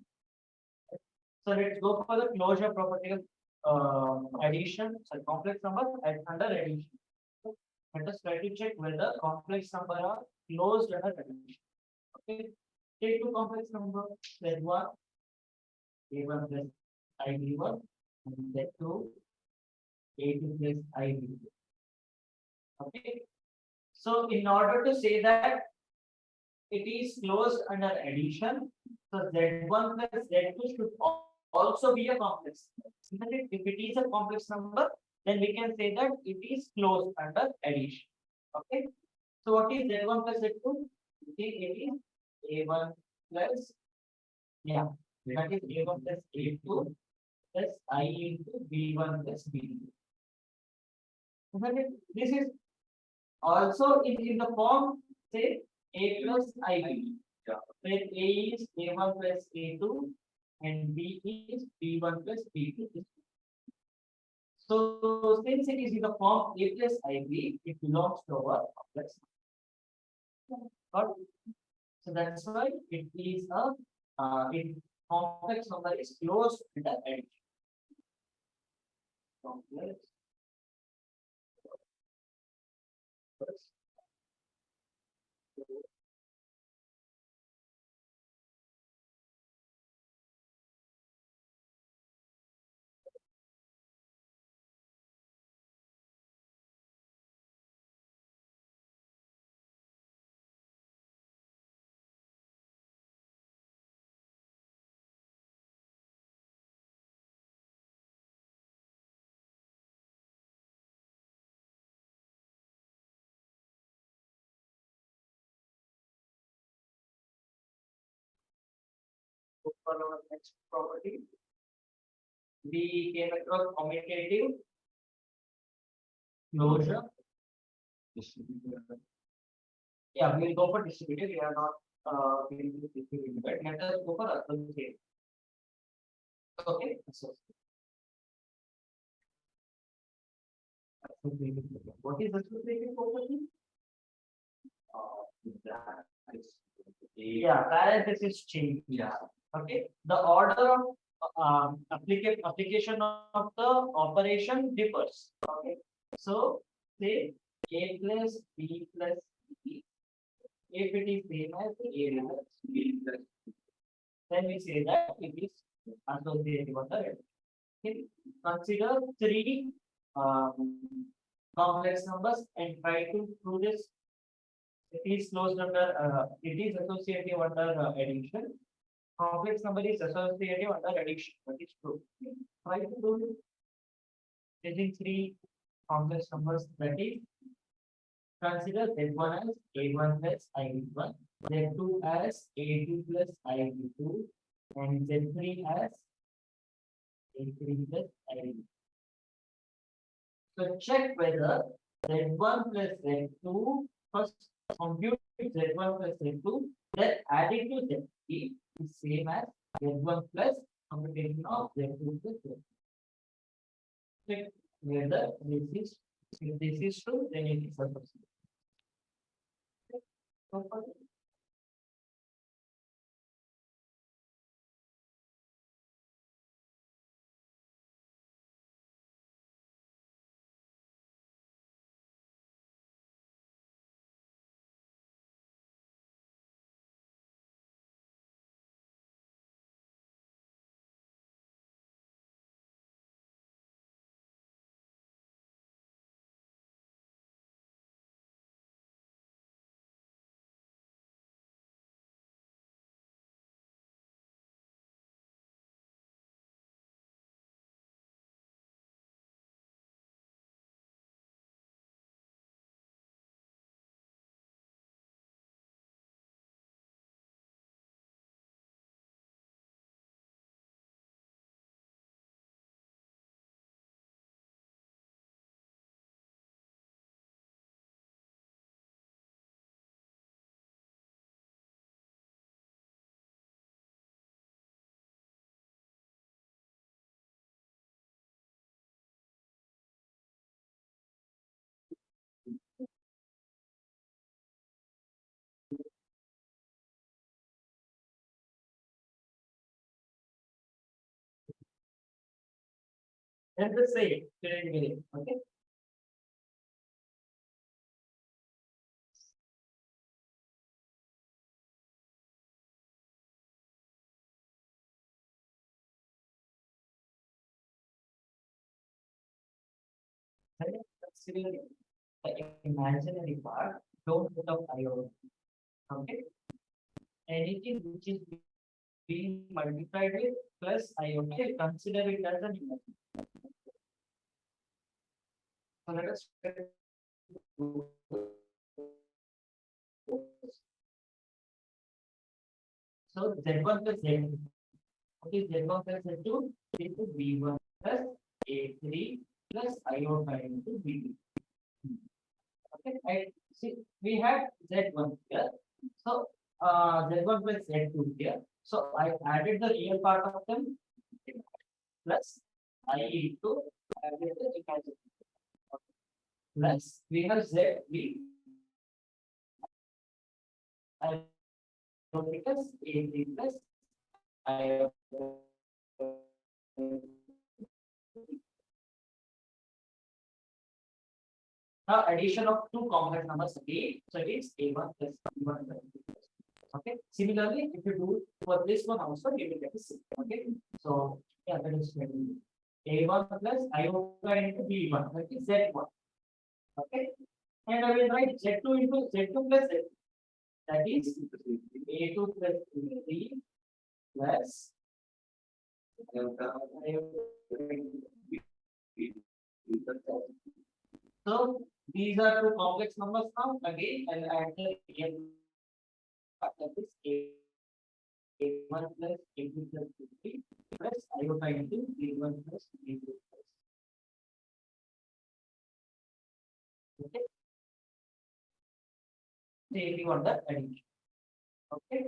Speaker 2: So let's go for the closure property of addition, so complex number under addition. Let us try to check whether complex number are closed under addition. Okay, take two complex number Z1, A1 plus ID1, and Z2, A2 plus ID2. Okay, so in order to say that it is closed under addition, so Z1 plus Z2 should also be a complex number. If it is a complex number, then we can say that it is closed under addition. Okay. So what is Z1 plus Z2? It is A1 plus, yeah, that is A1 plus A2 plus I into B1 plus B2. This is also in the form, say, A plus IB, where A is A1 plus A2 and B is B1 plus B2. So since it is in the form A plus IB, it belongs to our complex. So that's why it is a complex number is closed with the addition. Complex. For our next property, we came across commutative closure. Yeah, we will go for distributed. We are not going to distributed, but let us go for associative. Okay, so what is associative property? Yeah, parenthesis change. Yeah. Okay. The order of application of the operation differs. Okay. So say A plus B plus C. If it is same as A plus B plus C, then we say that it is associative of the addition. Okay. Consider three complex numbers and try to prove this. It is closed under, it is associative under addition. Complex number is associative under addition. That is true. Try to do it. Taking three complex numbers, that is, consider Z1 as A1 plus ID1, Z2 as A2 plus ID2, and Z3 as A3 plus ID2. So check whether Z1 plus Z2, first compute Z1 plus Z2, then add it to Z3 is same as Z1 plus computation of Z2 plus Z3. Check whether this is, if this is true, then it is associative. Okay. And the same, okay. Consider the imaginary part, don't put up iota. Okay. Anything which is being multiplied with plus iota, consider it as an imaginary. So let us do so Z1 plus Z2. Okay, Z1 plus Z2 into B1 plus A3 plus iota into B2. Okay, I see we have Z1 here. So Z1 plus Z2 here. So I added the real part of them plus I into added the imaginary. Plus we have ZB plus A3 plus I. Now addition of two complex numbers again, so it is A1 plus B1 plus B2. Okay. Similarly, if you do for this one also, you will get the same. Okay. So yeah, that is A1 plus iota into B1, that is Z1. Okay. And I will write Z2 into Z2 plus Z2. That is A2 plus A3 plus so these are two complex numbers now. Again, I'll add the real part, that is A1 plus A2 plus B3 plus iota into B1 plus B2 plus. Okay. Say you want the addition. Okay.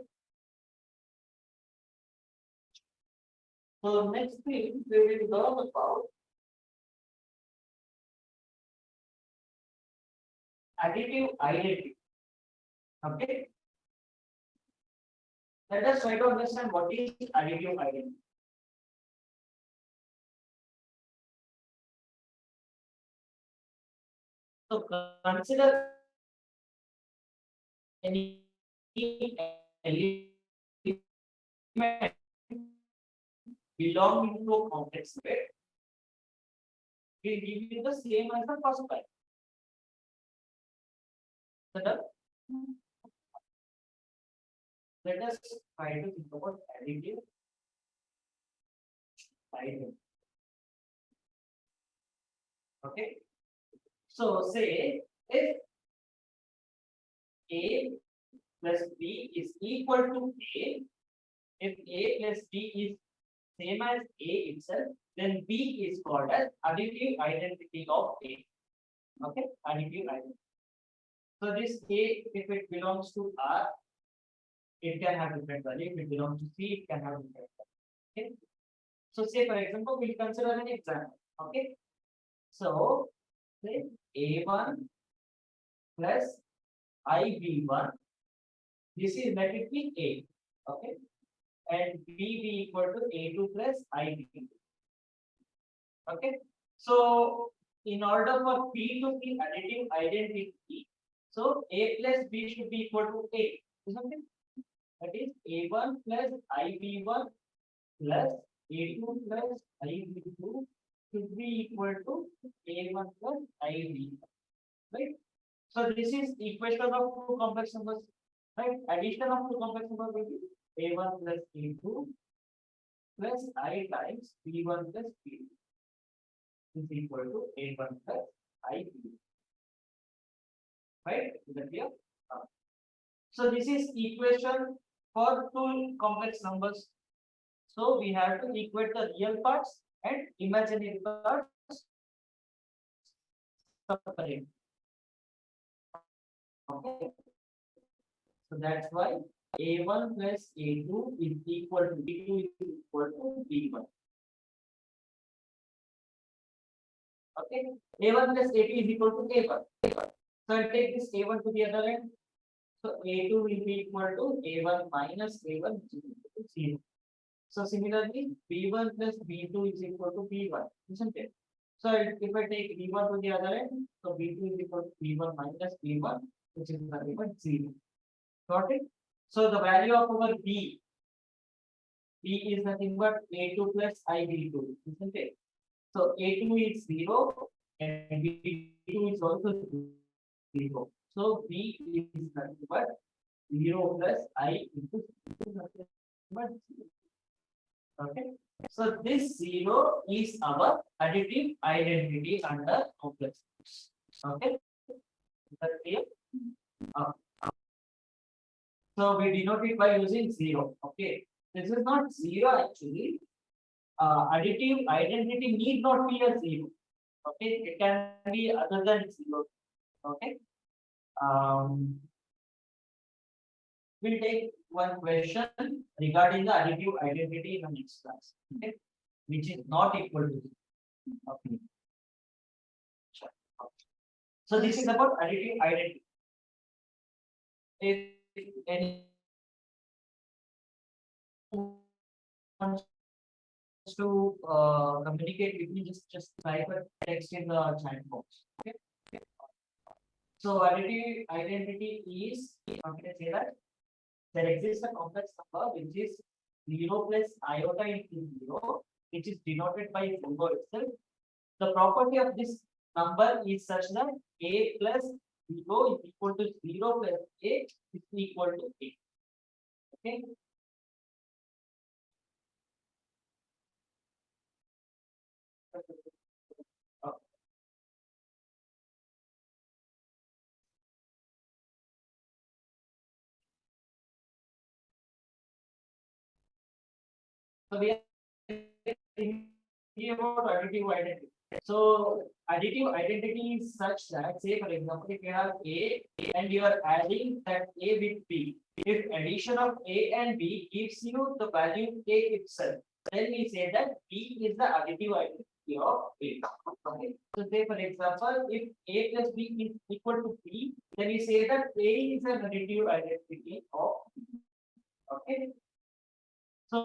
Speaker 2: So next thing we will learn about additive identity. Okay. Let us try to understand what is additive identity. So consider any element belonging to a complex pair. We give you the same as the first pair. Let us try to think about additive identity. Okay. So say if A plus B is equal to A, if A plus B is same as A itself, then B is called as additive identity of A. Okay, additive identity. So this A, if it belongs to R, it can have different value. If it belongs to C, it can have different value. Okay. So say for example, we'll consider an example. Okay. So say A1 plus IB1. This is let it be A. Okay. And B equal to A2 plus IB. Okay. So in order for P to be additive identity, so A plus B should be equal to A, isn't it? That is A1 plus IB1 plus A2 plus IB2 should be equal to A1 plus IB. Right? So this is equation of two complex numbers. Right? Addition of two complex numbers will be A1 plus A2 plus I times B1 plus B2 is equal to A1 plus IB. Right? Is that clear? So this is equation for two complex numbers. So we have to equate the real parts and imaginary parts separate. Okay. So that's why A1 plus A2 is equal to B2 is equal to B1. Okay. A1 plus A2 is equal to A1. So I'll take this A1 to the other end. So A2 will be equal to A1 minus A1 which is equal to 0. So similarly, B1 plus B2 is equal to B1, isn't it? So if I take B1 to the other end, so B2 is equal to B1 minus B1, which is nothing but 0. Got it? So the value of our B is nothing but A2 plus IB2, isn't it? So A2 is 0 and B2 is also 0. So B is nothing but 0 plus I into 0, nothing but 0. Okay. So this 0 is our additive identity under complex. Okay. Is that clear? Uh, so we denote it by using 0. Okay. This is not 0 actually. Additive identity need not be a 0. Okay. It can be other than 0. Okay. We'll take one question regarding the additive identity in the next class. Okay. Which is not equal to 0. Okay. Sure. Okay. So this is about additive identity. If any wants to communicate with me, just type a text in the chat box. Okay. So additive identity is, how can I say that? There exists a complex number which is 0 plus iota into 0, which is denoted by 0 itself. The property of this number is such that a plus 0 is equal to 0 plus a is equal to a. Okay. So we are thinking about additive identity. So additive identity is such that, say for example, if you have A and you are adding that A with B, if addition of A and B gives you the value A itself, then we say that B is the additive identity of A. Okay. So say for example, if A plus B is equal to B, then we say that A is an additive identity of B. Okay. So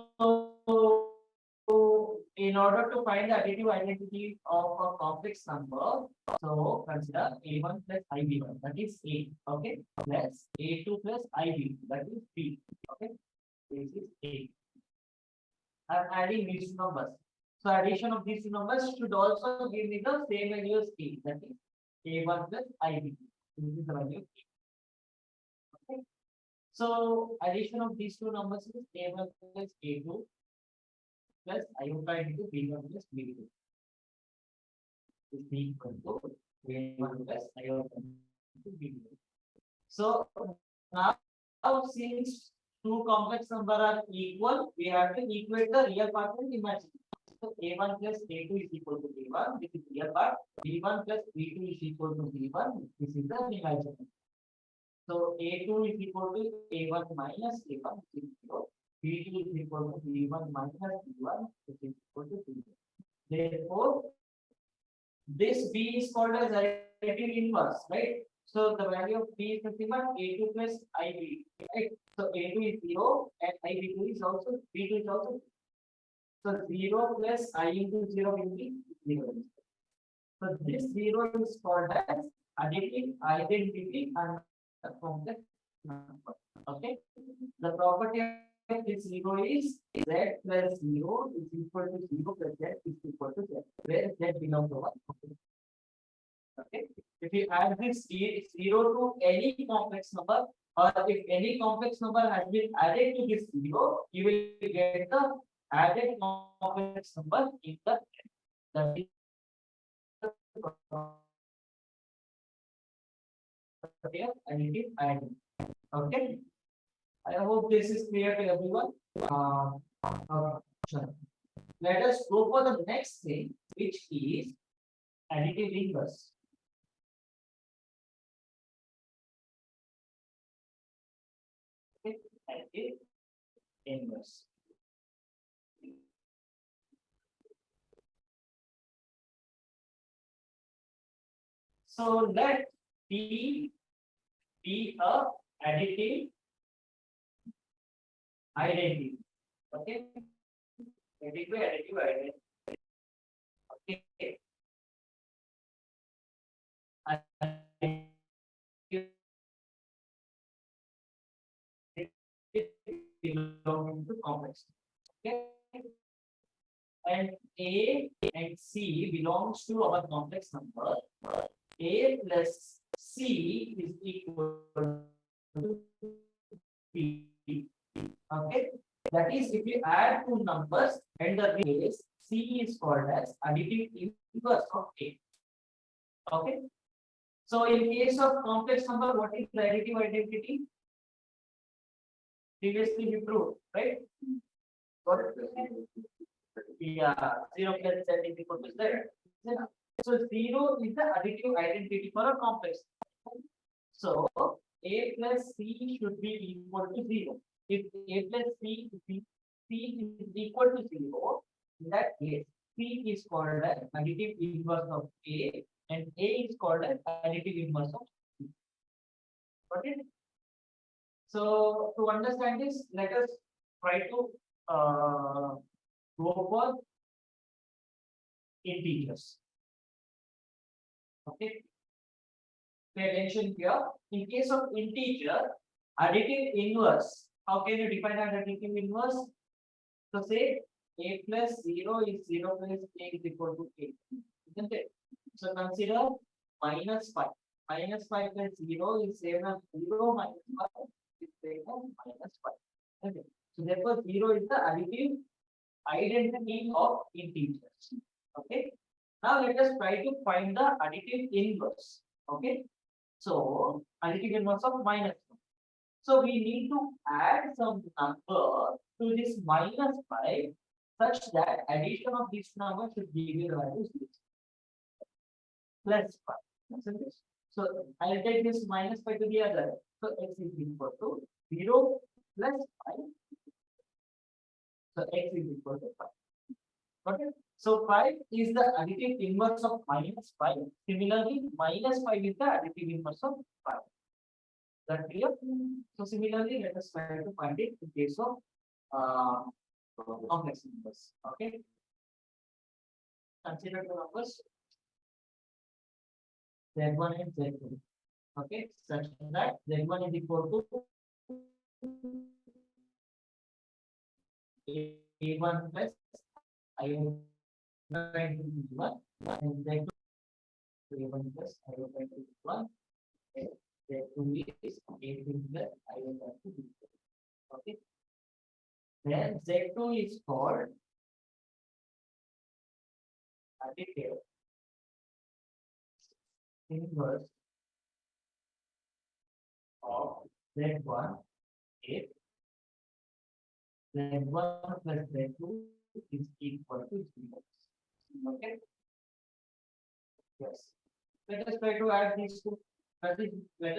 Speaker 2: in order to find the additive identity of a complex number, so consider A1 plus IB1, that is A, okay, plus A2 plus IB, that is B, okay, this is A. I'm adding these two numbers. So addition of these two numbers should also give me the same value as A, that is A1 plus IB. This is the value of A. Okay. So addition of these two numbers is A1 plus A2 plus iota into B1 plus B2 is equal to A1 plus iota into B2. So now since two complex numbers are equal, we have to equate the real part and imaginary. So A1 plus A2 is equal to B1, this is real part. B1 plus B2 is equal to B1, this is the imaginary. So A2 is equal to A1 minus A1, which is 0. B2 is equal to B1 minus B1, which is equal to 0. Therefore, this B is called as additive inverse, right? So the value of B is nothing but A2 plus IB, right? So A2 is 0 and IB2 is also, B2 is also. So 0 plus I into 0 will be 0. So this 0 is called as additive identity and a complex number. Okay. The property of this 0 is z plus 0 is equal to 0 plus z is equal to z, where z belongs to 1. Okay. If you add this 0 to any complex number, or if any complex number has been added to this 0, you will get the added complex number in the additive identity. Okay. I hope this is clear to everyone. Sure. Let us go for the next thing, which is additive inverse. Okay. Additive inverse. So let P be a additive identity. Okay. additive identity. Okay. Belong to complex. Okay. And A and C belongs to our complex number. A plus C is equal to B. Okay. That is, if you add two numbers and the base, C is called as additive inverse of A. Okay. So in case of complex number, what is the additive identity? Previously we proved, right? Got it? Yeah, 0 plus z is equal to z. So 0 is the additive identity for a complex. So A plus C should be equal to 0. If A plus C is equal to 0, in that case, C is called as additive inverse of A and A is called as additive inverse of C. Got it? So to understand this, let us try to go for integers. Okay. Pay attention here. In case of integer, additive inverse. How can you define additive inverse? So say a plus 0 is 0 plus a is equal to a. Isn't it? So consider minus 5. Minus 5 plus 0 is same as 0 minus 5 is same as minus 5. Okay. So therefore 0 is the additive identity of integers. Okay. Now let us try to find the additive inverse. Okay. So additive inverse of minus 1. So we need to add some number to this minus 5 such that addition of these numbers should give you the value 6 plus 5. So I'll take this minus 5 to the other. So x is equal to 0 plus 5. So x is equal to 5. Okay. So 5 is the additive inverse of minus 5. Similarly, minus 5 is the additive inverse of 5. That clear? So similarly, let us try to find it in case of complex numbers. Okay. Consider the numbers Z1 and Z2. Okay, such that Z1 is equal to A1 plus I1 into B1 and Z2 A1 plus I1 into B1. Z2 is A2 plus I1 into B2. Okay. Then Z2 is called additive inverse of Z1 if Z1 plus Z2 is equal to 0. Okay. Yes. Let us try to add these two. Let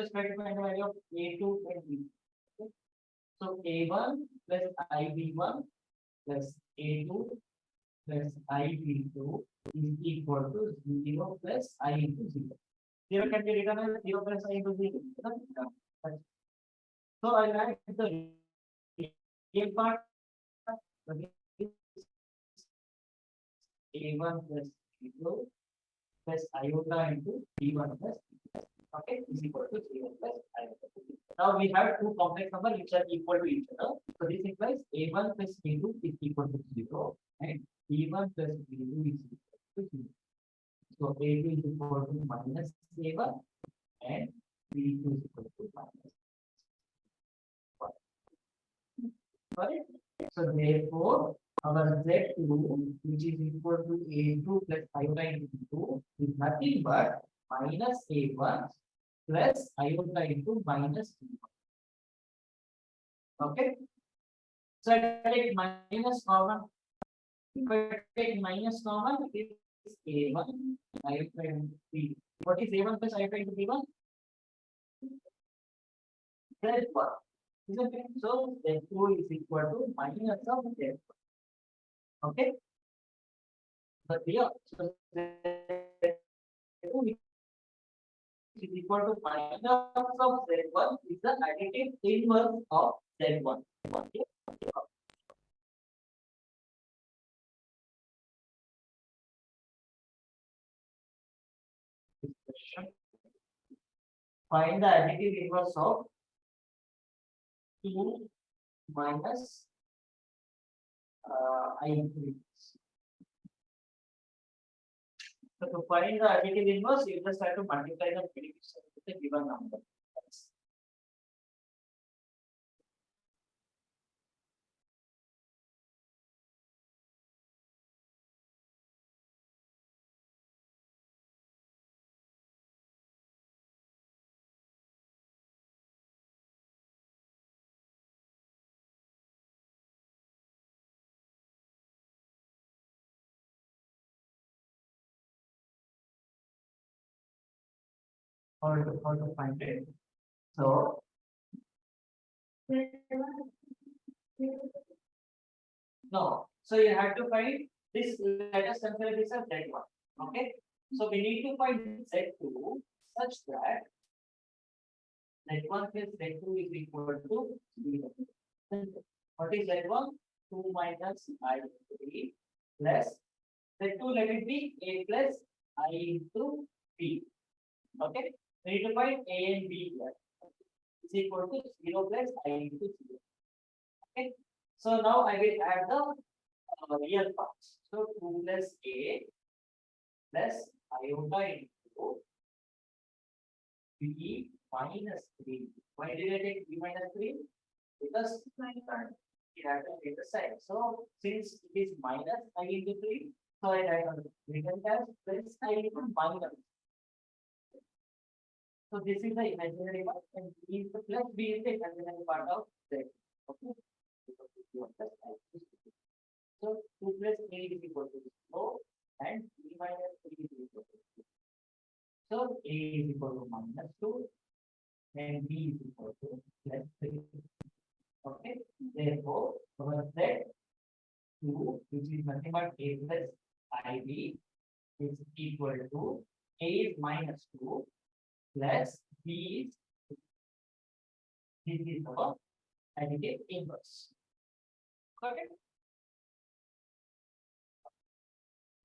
Speaker 2: us try to find the value of A2 and B. Okay. So A1 plus IB1 plus A2 plus IB2 is equal to 0 plus I into 0. 0 can be written as 0 plus I into 0. So I'll add the real part. A1 plus B2 plus iota into B1 plus B2. Okay, is equal to 0 plus iota. Now we have two complex numbers which are equal to each other. So this implies A1 plus B2 is equal to 0 and B1 plus B2 is equal to 0. So A2 is equal to minus A1 and B2 is equal to minus 1. Correct? So therefore, our Z2, which is equal to A2 plus iota into B2, is nothing but minus A1 plus iota into minus B1. Okay. So I take minus common. If I take minus common, it is A1 iota into B. What is A1 plus iota into B1? Z1. Isn't it? So Z2 is equal to minus of Z1. Okay. But here, so Z2 is equal to minus of Z1 is the additive inverse of Z1. Okay. question. Find the additive inverse of 2 minus I into x. So to find the additive inverse, you just have to multiply the multiplication with the given number. How to find it? So no, so you have to find this. Let us consider this as Z1. Okay, so we need to find Z2 such that Z1 plus Z2 is equal to 0. What is Z1? 2 minus I3 plus Z2, let it be A plus I into B. Okay, we need to find A and B here. Is equal to 0 plus I into 0. Okay, so now I will add the real parts. So 2 plus A plus iota into B minus 3. Why did I take B minus 3? Because it had to take the sign. So since it is minus I into 3, so I write on the written as plus I into minus. So this is the imaginary part and B is the plus, B is the imaginary part of Z. Okay. So 2 plus A is equal to 0 and B minus 3 is equal to 0. So A is equal to minus 2 and B is equal to plus 3. Okay. Therefore, our Z2, which is nothing but A plus IB, is equal to A is minus 2 plus B is, this is our additive inverse. Okay.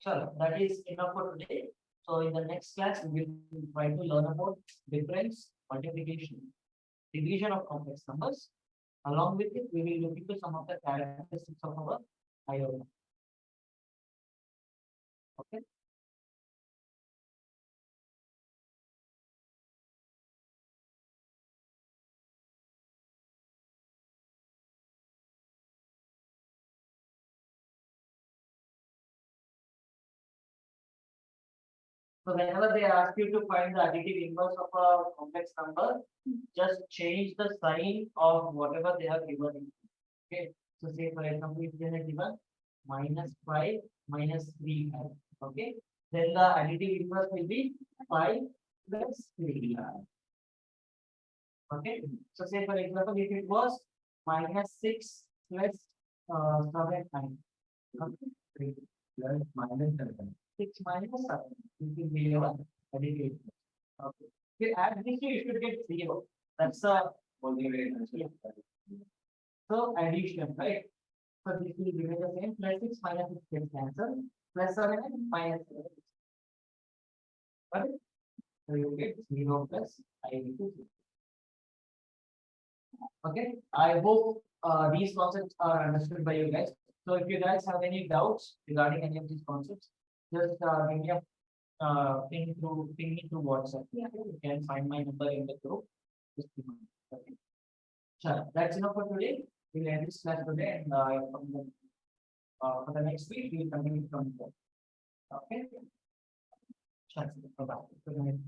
Speaker 2: So that is enough for today. So in the next class, we will try to learn about difference, multiplication, division of complex numbers. Along with it, we will look into some of the characteristics of our iota. Okay. So whenever they ask you to find the additive inverse of a complex number, just change the sign of whatever they have given. Okay. So say for example, if they have given minus 5 minus 3. Okay. Then the additive inverse will be 5 plus 3. Okay. So say for example, if it was minus 6 plus 7 9. Okay. 3 plus minus 7. 6 minus 7. This will be your additive. Okay. If you add this, you should get 0. That's the only way. So addition, right? So this will remain the same. Plus 6 minus 6 gets cancelled. Plus 7 and minus 7. Right? So you get 0 plus I into 0. Okay. I hope these concepts are understood by you guys. So if you guys have any doubts regarding any of these concepts, just give me a ping me through WhatsApp. Yeah. You can find my number in the group. Just give me. Okay. Sure. That's enough for today. We'll end this class today, and for the next week we'll continue from there. Okay. Sure. Bye bye. Good night.